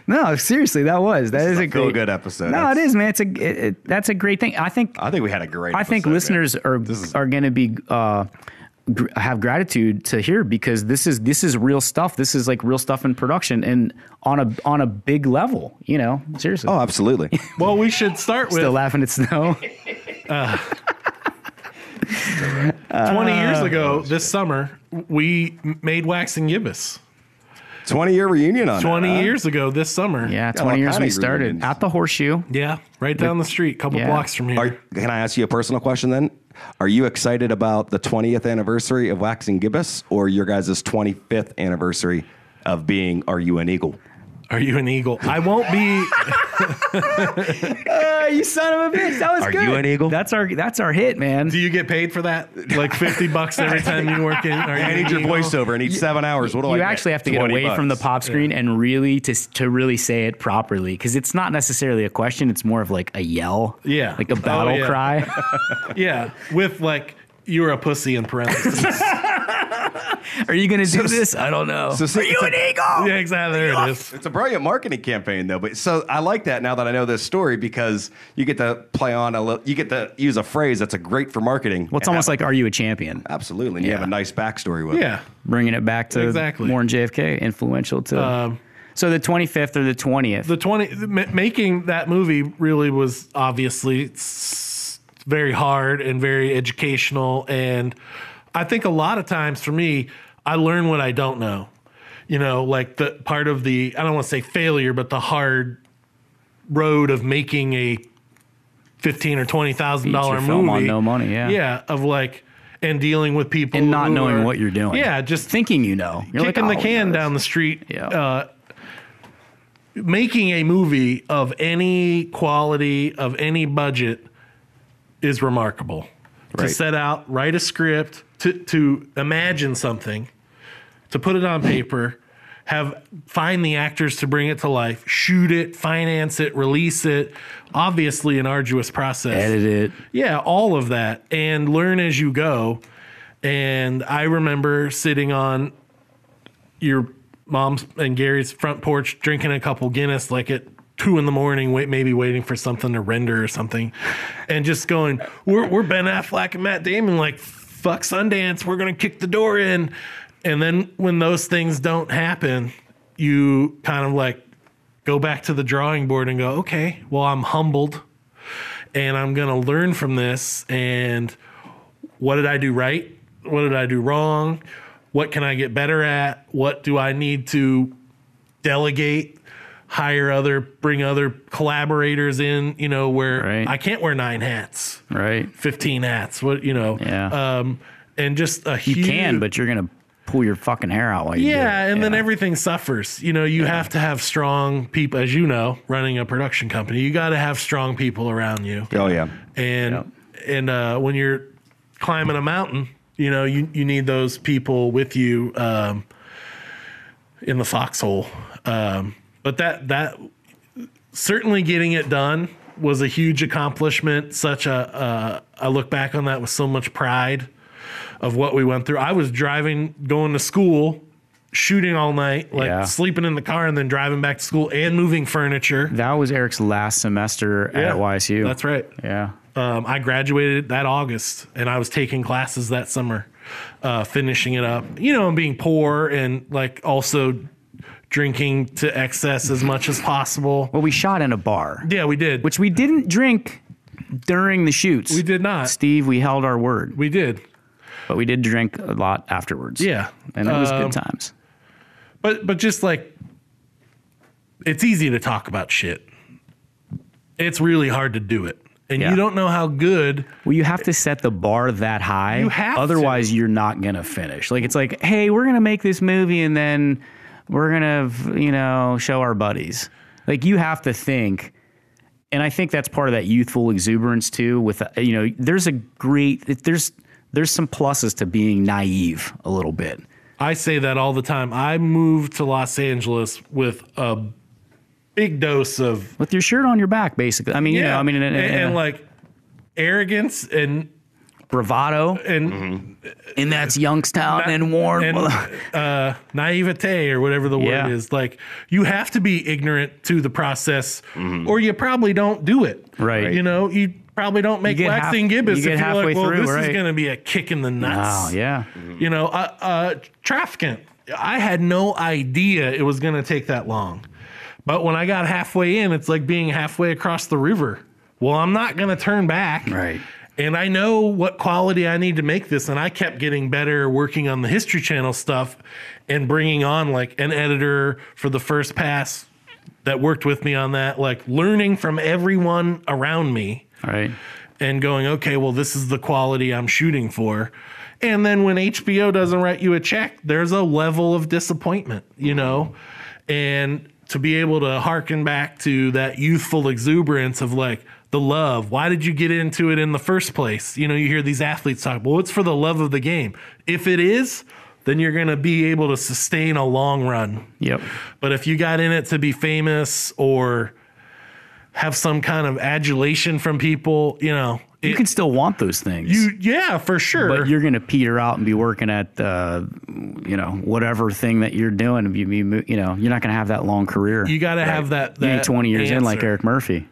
No, seriously, that is a great, good episode. No, it is, man. That's a great thing. I think we had a great. I think listeners are going to be have gratitude to hear, because this is real stuff. This is like real stuff in production and on a big level. Seriously. Oh, absolutely. Well, we should start with still laughing at Snow. 20 years ago this summer, we made Wax and Gibbous. 20-year reunion on 20 years ago this summer. Yeah, 20 years we started reunions. At the Horseshoe. Yeah, right down the street, a couple blocks from here. Can I ask you a personal question then? Are you excited about the 20th anniversary of Wax and Gibbous, or your guys' 25th anniversary of being Are You an Eagle? Are you an eagle? I won't be. You son of a bitch! That was good. Are you an eagle? That's our hit, man. Do you get paid for that? Like $50 every time you work in? I need your voiceover. I need 7 hours. What do I get? You actually have to get away from the pop screen and really to really say it properly, because it's not necessarily a question. It's more of like a yell. Yeah. Like a battle cry. Yeah. With like, you're a pussy in parentheses. Are you going to do this? I don't know. So are you an eagle? Yeah, exactly. There it is. It's a brilliant marketing campaign, though. But so I like that now that I know this story, because you get to play on you get to use a phrase that's great for marketing. Well, it's almost like, are you a champion? Absolutely. And you have a nice backstory with it. Yeah. Bringing it back to Warren JFK, influential to. So the 25th or the 20th? Making that movie really was obviously very hard and very educational. And I think a lot of times for me, I learn what I don't know. Like the part of the, I don't want to say failure, but the hard road of making a $15,000 or $20,000 movie on no money. Yeah, of like, and dealing with people and not knowing what you're doing. Yeah, just thinking you're kicking the can down the street. Yeah. Making a movie of any quality, of any budget, is remarkable. Right. To set out, write a script, to imagine something, to put it on paper, find the actors to bring it to life, shoot it, finance it, release it. Obviously an arduous process. Edit it. Yeah, all of that. And learn as you go. And I remember sitting on your mom's and Gary's front porch drinking a couple Guinness like at 2 a.m, maybe waiting for something to render or something, and just going, we're Ben Affleck and Matt Damon, like, fuck Sundance, we're gonna kick the door in. And then when those things don't happen, you kind of like go back to the drawing board and go, okay, well, I'm humbled and I'm gonna learn from this. And what did I do right? What did I do wrong? What can I get better at? What do I need to delegate? Bring other collaborators in, where I can't wear 9 hats, 15 hats, and just you can, but you're going to pull your fucking hair out while you do it. And then everything suffers. You have to have strong people, as you know, running a production company. You got to have strong people around you. Oh yeah. And when you're climbing a mountain, you need those people with you in the foxhole. But that certainly getting it done was a huge accomplishment. I look back on that with so much pride of what we went through. I was going to school, shooting all night, sleeping in the car and then driving back to school and moving furniture. That was Eric's last semester at YSU. That's right. Yeah. I graduated that August and I was taking classes that summer, finishing it up, and being poor and like also drinking to excess as much as possible. Well, we shot in a bar. Yeah, we did. Which we didn't drink during the shoots. We did not. Steve, we held our word. We did. But we did drink a lot afterwards. Yeah. And it was good times. But just like, it's easy to talk about shit. It's really hard to do it. And you don't know how good. Well, you have to set the bar that high. You have Otherwise, you're not going to finish. Like, it's like, hey, we're going to make this movie and then we're going to, show our buddies. Like, you have to think, and I think that's part of that youthful exuberance too, with, there's some pluses to being naive a little bit. I say that all the time. I moved to Los Angeles with a big dose of... With your shirt on your back, basically. I mean, and like arrogance and... bravado, and that's Youngstown and Warren, and naivete or whatever the word is. Like, you have to be ignorant to the process, or you probably don't do it. Right. You probably don't make waxing gibbous if you're like, well, this is going to be a kick in the nuts. Oh, yeah. Traficant. I had no idea it was going to take that long, but when I got halfway in, it's like being halfway across the river. Well, I'm not going to turn back. Right. And I know what quality I need to make this. And I kept getting better working on the History Channel stuff and bringing on like an editor for the first pass that worked with me on that, like learning from everyone around me. Right. And going, okay, well, this is the quality I'm shooting for. And then when HBO doesn't write you a check, there's a level of disappointment, and to be able to hearken back to that youthful exuberance of like, the love. Why did you get into it in the first place? You hear these athletes talk, well, it's for the love of the game. If it is, then you're going to be able to sustain a long run. Yep. But if you got in it to be famous or have some kind of adulation from people, you can still want those things. For sure. But you're going to peter out and be working at, whatever thing that you're doing. You're not going to have that long career. You got to have that. You need 20 years in like Eric Murphy.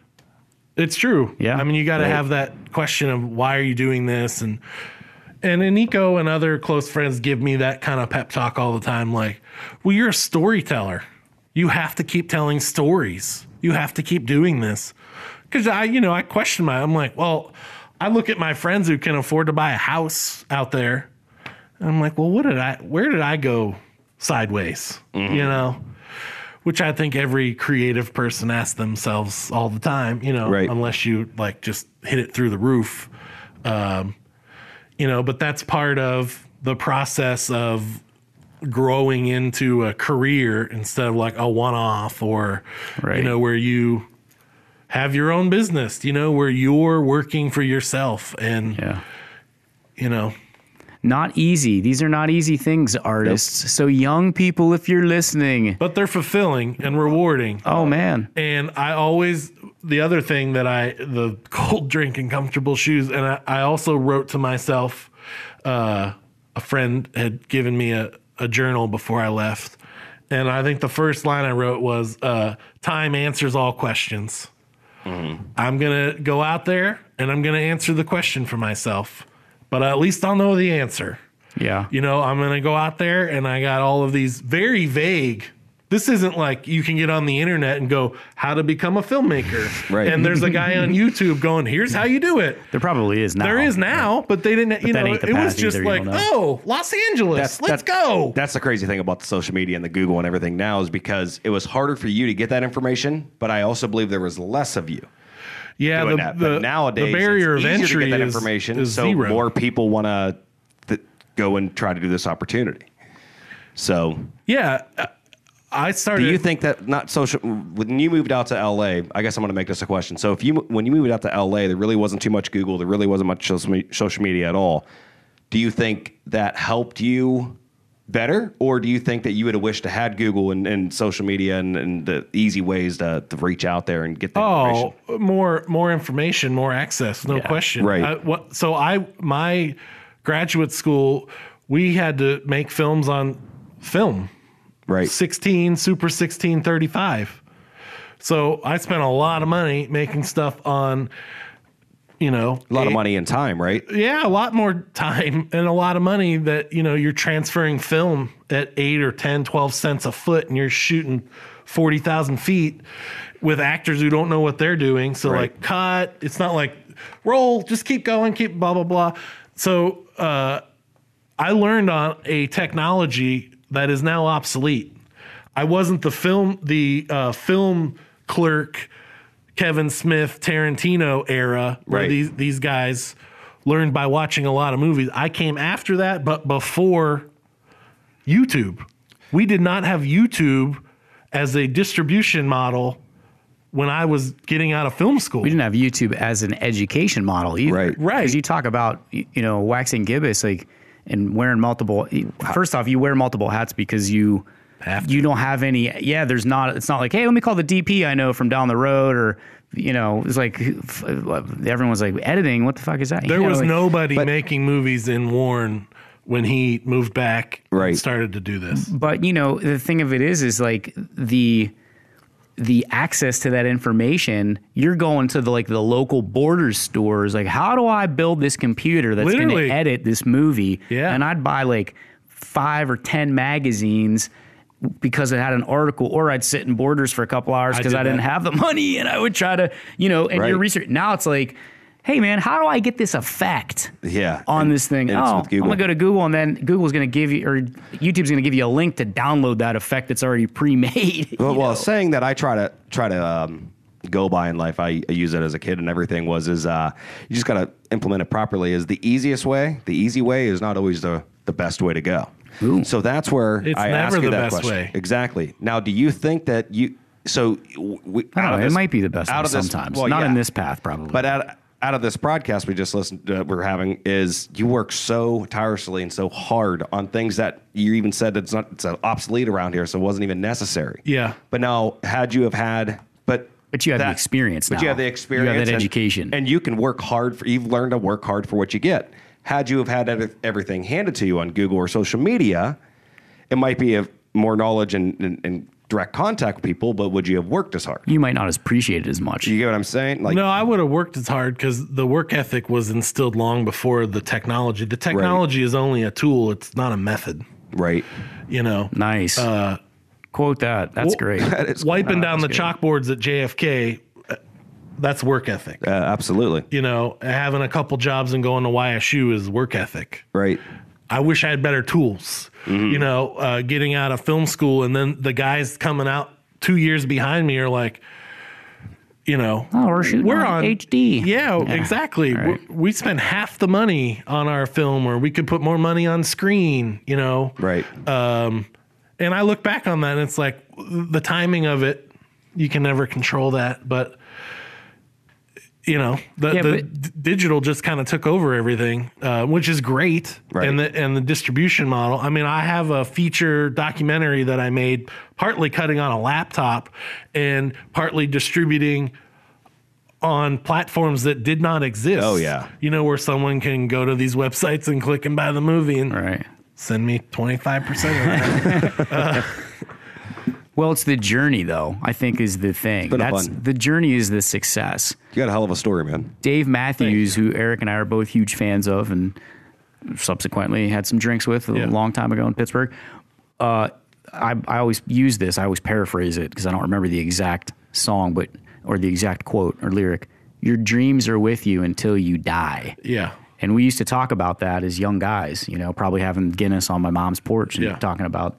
It's true. Yeah. I mean, you got to have that question of why are you doing this? And Nico and other close friends give me that kind of pep talk all the time. Like, well, you're a storyteller. You have to keep telling stories. You have to keep doing this. Because I question I'm like, well, I look at my friends who can afford to buy a house out there. And I'm like, well, where did I go sideways? Mm-hmm. Which I think every creative person asks themselves all the time, right. Unless you like just hit it through the roof. But that's part of the process of growing into a career instead of like a one-off or, where you have your own business, where you're working for yourself and, Not easy. These are not easy things, artists. Nope. So young people, if you're listening. But they're fulfilling and rewarding. Oh, man. And the other thing the cold drink and comfortable shoes, and I also wrote to myself, a friend had given me a journal before I left, And I think the first line I wrote was, time answers all questions. I'm going to go out there and I'm going to answer the question for myself, but at least I'll know the answer. Yeah. You know, I'm going to go out there and I got all of these very vague. This isn't like you can get on the internet and go, how to become a filmmaker. Right. And there's a guy on YouTube going, here's how you do it. There probably is now. There is now, but they didn't, you that know, ain't the it was path just either, you like, don't know. oh, Los Angeles, let's go. That's the crazy thing about the social media and the Google and everything now is because it was harder for you to get that information, but I also believe there was less of you. Yeah, doing that. But nowadays, the barrier it's of easier entry to get that is, information, is so zero. more people want to go and try to do this opportunity. So, Yeah, I started. do you think that not social? When you moved out to LA, I guess I'm going to make this a question. So, when you moved out to LA, there really wasn't too much Google. There really wasn't much social media at all. Do you think that helped you better, or do you think that you would have wished to had Google and social media and the easy ways to reach out there and get the information? more information, more access, no question. Right. My graduate school, we had to make films on film. Right. 16, Super 1635. So I spent a lot of money making stuff on, you know. A lot of money and time, right? Yeah, a lot more time and a lot of money that, you know, you're transferring film at 8 or 10, 12 cents a foot and you're shooting 40,000 feet with actors who don't know what they're doing. So Right. like cut, it's not like roll, just keep going, keep blah, blah, blah. So I learned on a technology that is now obsolete. I wasn't the film clerk, Kevin Smith, Tarantino era where Right. these guys learned by watching a lot of movies. I came after that, but before YouTube. We did not have YouTube as a distribution model when I was getting out of film school. We didn't have YouTube as an education model either. Right. Right. Because you talk about, you know, waxing gibbous, like, and wearing multiple. First off, you wear multiple hats because you don't have any. Yeah, it's not like, hey, let me call the DP I know from down the road, or, you know, it's like everyone was like, editing. What the fuck is that? There You know, was like, nobody making movies in Warren when he moved back Right. and started to do this. But, you know, the thing of it is like the access to that information, you're going to the local Borders stores. Like, how do I build this computer that's going Literally. to edit this movie? Yeah. And I'd buy like 5 or 10 magazines because it had an article, or I'd sit in Borders for a couple hours because did I didn't that. have the money, and I would try to, you know, and your Right. research. Now it's like, hey man, how do I get this effect Yeah. on this thing? and it's Oh, with I'm Google. gonna go to Google, and then Google's gonna give you, or YouTube's gonna give you a link to download that effect that's already pre-made. Well, saying that I try to go by in life, I use it as a kid and everything is you just got to implement it properly. Is the easiest way. The easy way is not always the best way to go. Ooh. So that's where It's I never ask you the that best question. way. Exactly. Now, do you think that you? So we, I out don't of know, this- it might be the best out one of this- sometimes. well, Not yeah. in this path, probably. But out of this broadcast we just listened to, we're having, is you work so tirelessly and so hard on things that you even said it's obsolete around here, so it wasn't even necessary. Yeah. But now, had you have had, but you have the experience But now. you have the experience. You have that and- education. and you can work hard you've learned to work hard for what you get. Had you have had everything handed to you on Google or social media, it might be more knowledge and direct contact with people, but would you have worked as hard? You might not appreciate it as much. You get what I'm saying? Like, No, I would have worked as hard because the work ethic was instilled long before the technology. The technology is only a tool; it's not a method. right. You know, Nice. Quote that. That's great. wiping down the that's good. chalkboards at JFK. That's work ethic. Absolutely. You know, having a couple jobs and going to YSU is work ethic. Right. I wish I had better tools. You know, getting out of film school and then the guys coming out 2 years behind me are like, you know, Oh, we're shooting on HD. Yeah, exactly. Right. We spent half the money on our film, or we could put more money on screen. You know, Right. and I look back on that and it's like the timing of it, you can never control that. But, you know, digital just kind of took over everything, which is great. Right. And the distribution model. I mean, I have a feature documentary that I made, partly cutting on a laptop and partly distributing on platforms that did not exist. Oh, yeah. You know, where someone can go to these websites and click and buy the movie and Right. send me 25% of that. Well, it's the journey, though, I think is the thing. Fun. The journey is the success. You got a hell of a story, man. Dave Matthews, who Eric and I are both huge fans of and subsequently had some drinks with a long time ago in Pittsburgh. I always use this. I always paraphrase it because I don't remember the exact song, or the exact quote or lyric. Your dreams are with you until you die. Yeah. And we used to talk about that as young guys, probably having Guinness on my mom's porch and talking about,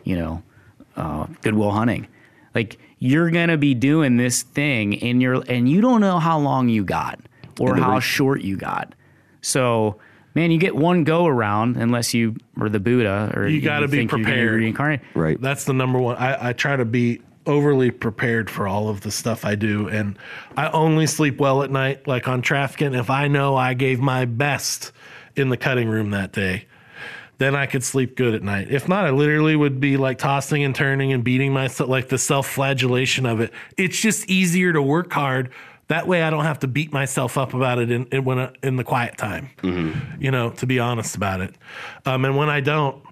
Good Will Hunting. Like, you're going to be doing this thing and you don't know how long you got or how short you got. So, man, you get one go around unless you are the Buddha or you got to be prepared. Reincarnate. Right. That's the number one. I try to be overly prepared for all of the stuff I do. And I only sleep well at night, like on Traficant. If I know I gave my best in the cutting room that day, then I could sleep good at night. If not, I literally would be like tossing and turning and beating myself, like the self-flagellation of it. It's just easier to work hard. That way I don't have to beat myself up about it in the quiet time, to be honest about it. And when I don't,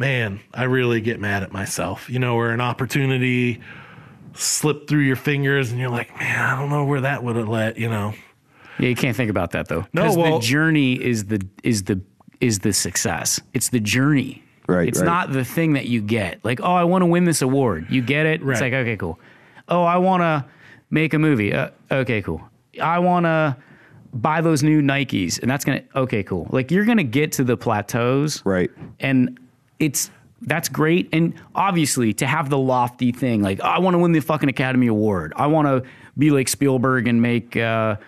man, I really get mad at myself, where an opportunity slipped through your fingers and you're like, man, I don't know where that would have led, Yeah, you can't think about that though. No, because the journey is the success. It's the journey. Right. It's not the thing that you get. Like, oh, I want to win this award. You get it. Right. It's like, okay, cool. Oh, I want to make a movie. Okay, cool. I want to buy those new Nikes, and that's okay, cool. Like, you're gonna get to the plateaus, Right. And that's great. And obviously, to have the lofty thing, like, oh, I want to win the fucking Academy Award. I want to be like Spielberg and make the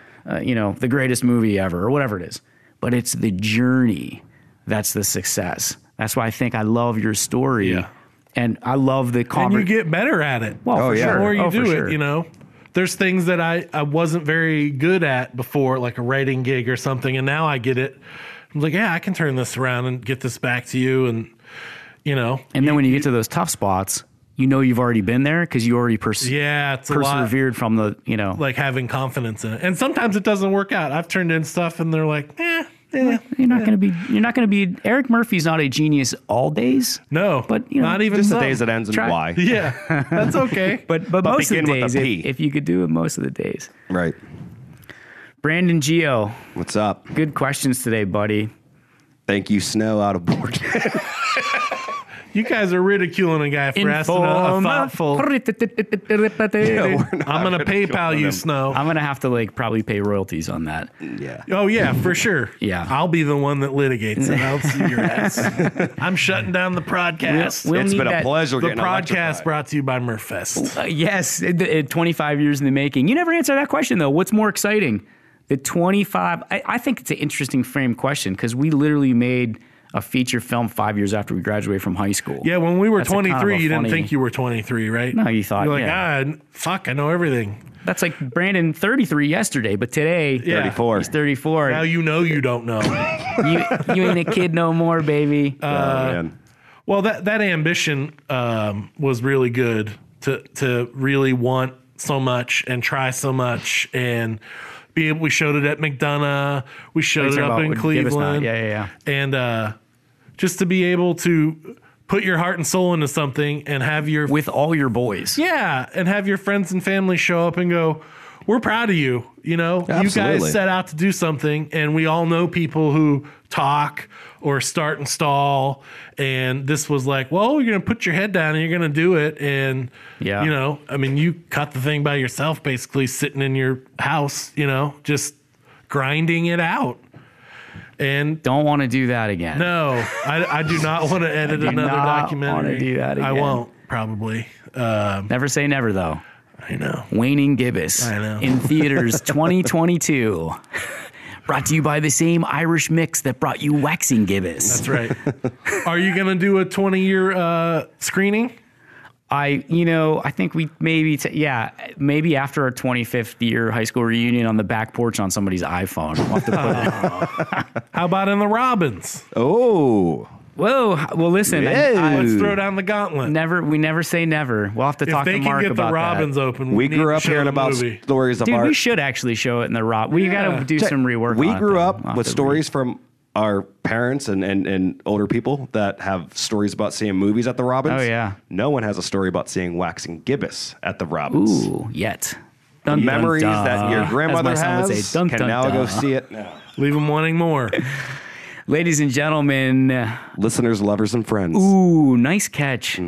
greatest movie ever, or whatever it is. But it's the journey that's the success. That's why I think I love your story. Yeah. And I love the and you get better at it. Well, for sure. The more you do sure. it, There's things that I wasn't very good at before, like a writing gig or something, and now I get it. I'm like, yeah, I can turn this around and get this back to you, and And then when you get to those tough spots, you've already been there because you already persevered from the like having confidence in it. And sometimes it doesn't work out. I've turned in stuff, and they're like, You're not going to be. Eric Murphy's not a genius all days. No, but not even just some. the days that ends in Y. Yeah, that's okay. but most of the days, P. if you could do it most of the days. Right. Brandon Geo, What's up? good questions today, buddy. Thank you, Snow, out of board. You guys are ridiculing a guy for asking a thoughtful. I'm going to PayPal you, Snow. I'm going to have to probably pay royalties on that. Yeah. Oh, yeah, for sure. Yeah. I'll be the one that litigates it. I'll see your ass. I'm shutting down the podcast. It's been a pleasure The getting podcast electrified. brought to you by Murphfest. Yes, 25 years in the making. You never answered that question, though. What's more exciting? The 25... I think it's an interesting frame question because we literally made a feature film 5 years after we graduated from high school. Yeah, when we were That's 23, you funny... didn't think you were 23, right? No, you thought, you're like, fuck, I know everything. That's like Brandon 33 yesterday, but today 34. He's 34. Now you know you don't know. you ain't a kid no more, baby. Man. Well, that ambition was really good to really want so much and try so much and be able. We showed it at McDonough. We showed it up in Cleveland. Yeah. And just to be able to put your heart and soul into something and have your with all your boys. Yeah, and have your friends and family show up and go, we're proud of you. Absolutely. You guys set out to do something, and we all know people who talk or start and stall. And this was like, well, you're going to put your head down and you're going to do it. And, you cut the thing by yourself, basically sitting in your house, just grinding it out. And don't want to do that again. No, I do not want to edit another documentary. Want to do that again. I won't, probably. Never say never, though. I know. Waning Gibbous. I know. In theaters 2022. Brought to you by the same Irish mix that brought you Waxing Gibbous. That's right. Are you going to do a 20-year screening? I think we maybe after our 25th year high school reunion on the back porch on somebody's iPhone. We'll have to put it. How about in the Robins? Oh. Whoa. Well, listen. Let's throw down the gauntlet. We never say never. We'll have to talk to Mark about that. If they can get the Robins open, we grew up hearing about stories of art. We should actually show it in the Rob. We got to do some rework. We grew up with stories from our parents and older people that have stories about seeing movies at the Robins. Oh, yeah. No one has a story about seeing waxing gibbous at the Robins. Ooh, yet. The Dun, memories dun, that your grandmother as my son would has say, dun, can dun, now dun. go see it now. Leave them wanting more. Ladies and gentlemen, Listeners, lovers, and friends. ooh, nice catch.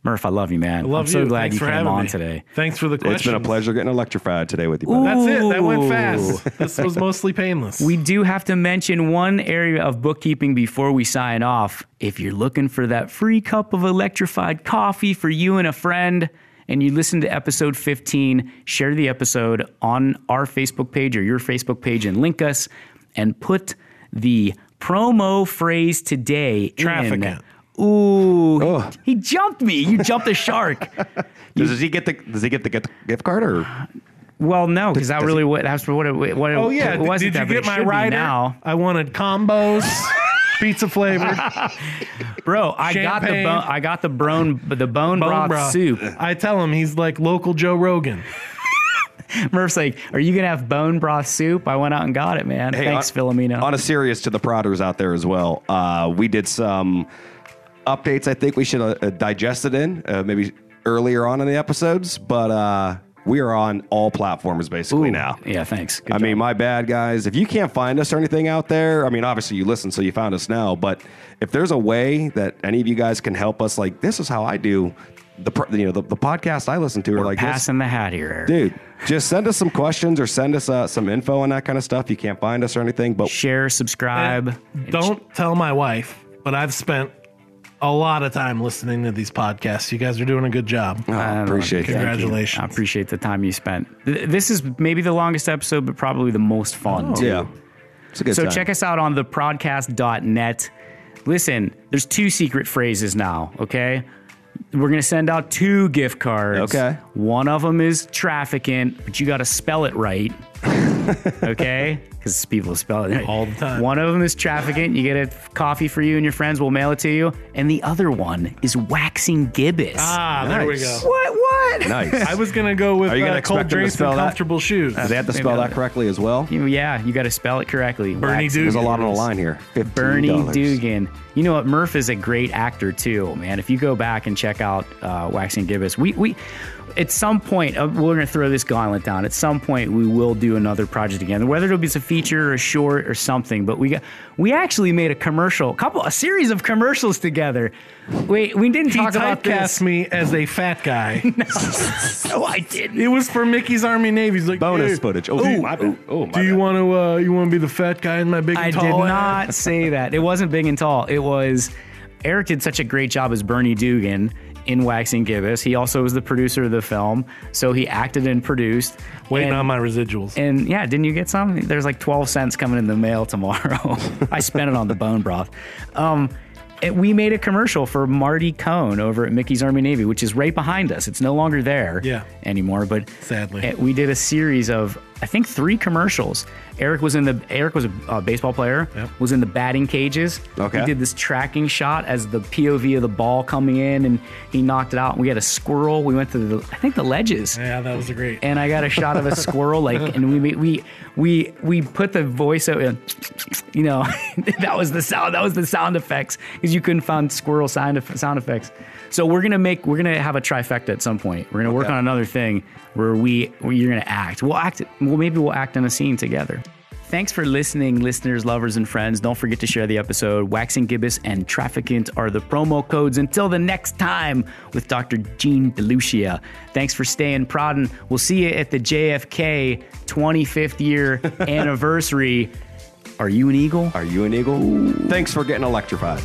Murph, I love you, man. I love I'm so you. glad Thanks you for came having on me. today. Thanks for the question. It's been a pleasure getting electrified today with you, buddy. That's it. That went Ooh. fast. This was mostly painless. We do have to mention one area of bookkeeping before we sign off. If you're looking for that free cup of electrified coffee for you and a friend, and you listen to episode 15, share the episode on our Facebook page or your Facebook page and link us, and put the promo phrase today Traficant. in. Ooh, Oh. he jumped me. You jumped a shark. Does he get the gift card or? Well, no, because that really that's what it Oh yeah, it wasn't did you that, but get it my should be rider? now. I wanted combos, pizza flavored, Bro, I Champagne. got the bone broth soup. I tell him he's like local Joe Rogan. Murph's like, "Are you gonna have bone broth soup?" I went out and got it, man. Hey, Thanks, Philomeno. On a serious to the prodders out there as well, we did some updates. I think we should have digested in maybe earlier on in the episodes, but we are on all platforms basically now. Yeah, thanks. Good I mean, job. my bad, guys. If you can't find us or anything out there, I mean, obviously you listen, so you found us now. But if there's a way that any of you guys can help us, like this is how I do the podcast I listen to, or like this. passing the hat here, Eric. Dude, just send us some questions or send us some info on that kind of stuff. You can't find us or anything, but Share, subscribe. Don't tell my wife, but I've spent a lot of time listening to these podcasts. You guys are doing a good job. I appreciate Thank you. that. Congratulations. I appreciate the time you spent. This is maybe the longest episode, but probably the most fun too. Yeah, it's a good So time. check us out on theprodcast.net. Listen, there's 2 secret phrases now, okay? We're going to send out 2 gift cards. Okay. One of them is Traficant, but you got to spell it right. Okay? Because people spell it right. All the time. One of them is Traficant. You get a coffee for you and your friends. We'll mail it to you. And the other one is Waxing Gibbous. There we Nice. go. What? Nice. I was going to go with Are you gonna cold expect them to drinks spell and that? comfortable shoes. Do they have to Maybe spell I'll- that correctly as well? Yeah, you got to spell it correctly. Bernie Waxing There's a Dugan. lot on the line here. $15. Bernie Dugan. You know what? Murph is a great actor too, man. If you go back and check out Waxing Gibbous, we at some point we're going to throw this gauntlet down. At some point, we will do another project again, whether it'll be a feature or a short or something. But we actually made a series of commercials together. We didn't He talk about typecast this. me as a fat guy. No, I didn't. It was for Mickey's Army Navy. He's like, Bonus "Hey, footage. Oh, my bad. Oh, my do you bad. want to be the fat guy in my big and I tall did ad?" not say that. It wasn't big and tall. It was Eric did such a great job as Bernie Dugan in Waxing Gibbous. He also was the producer of the film, so he acted and produced. Waiting and, on my residuals. And yeah, didn't you get some? There's like 12 cents coming in the mail tomorrow. I spent it on the bone broth. We made a commercial for Marty Cohn over at Mickey's Army Navy, which is right behind us. It's no longer there anymore, but Sadly. we did a series of, I think, 3 commercials. Eric was a baseball player, was in the batting cages. Okay. He did this tracking shot as the POV of the ball coming in, and he knocked it out. And we had a squirrel. We went to the ledges. Yeah, that was a great. And I got a shot of a squirrel, and we put the voice out, that was the sound. That was the sound effects, because you couldn't find squirrel sound effects. So we're gonna have a trifecta at some point. We're gonna work on another thing where you're gonna act. We'll act in a scene together. Thanks for listening, listeners, lovers, and friends. Don't forget to share the episode. Waxing Gibbous and Traficant are the promo codes. Until the next time with Dr. Gene DeLucia. Thanks for staying prodding. We'll see you at the JFK 25th year anniversary. Are you an eagle? Are you an eagle? Thanks for getting electrified.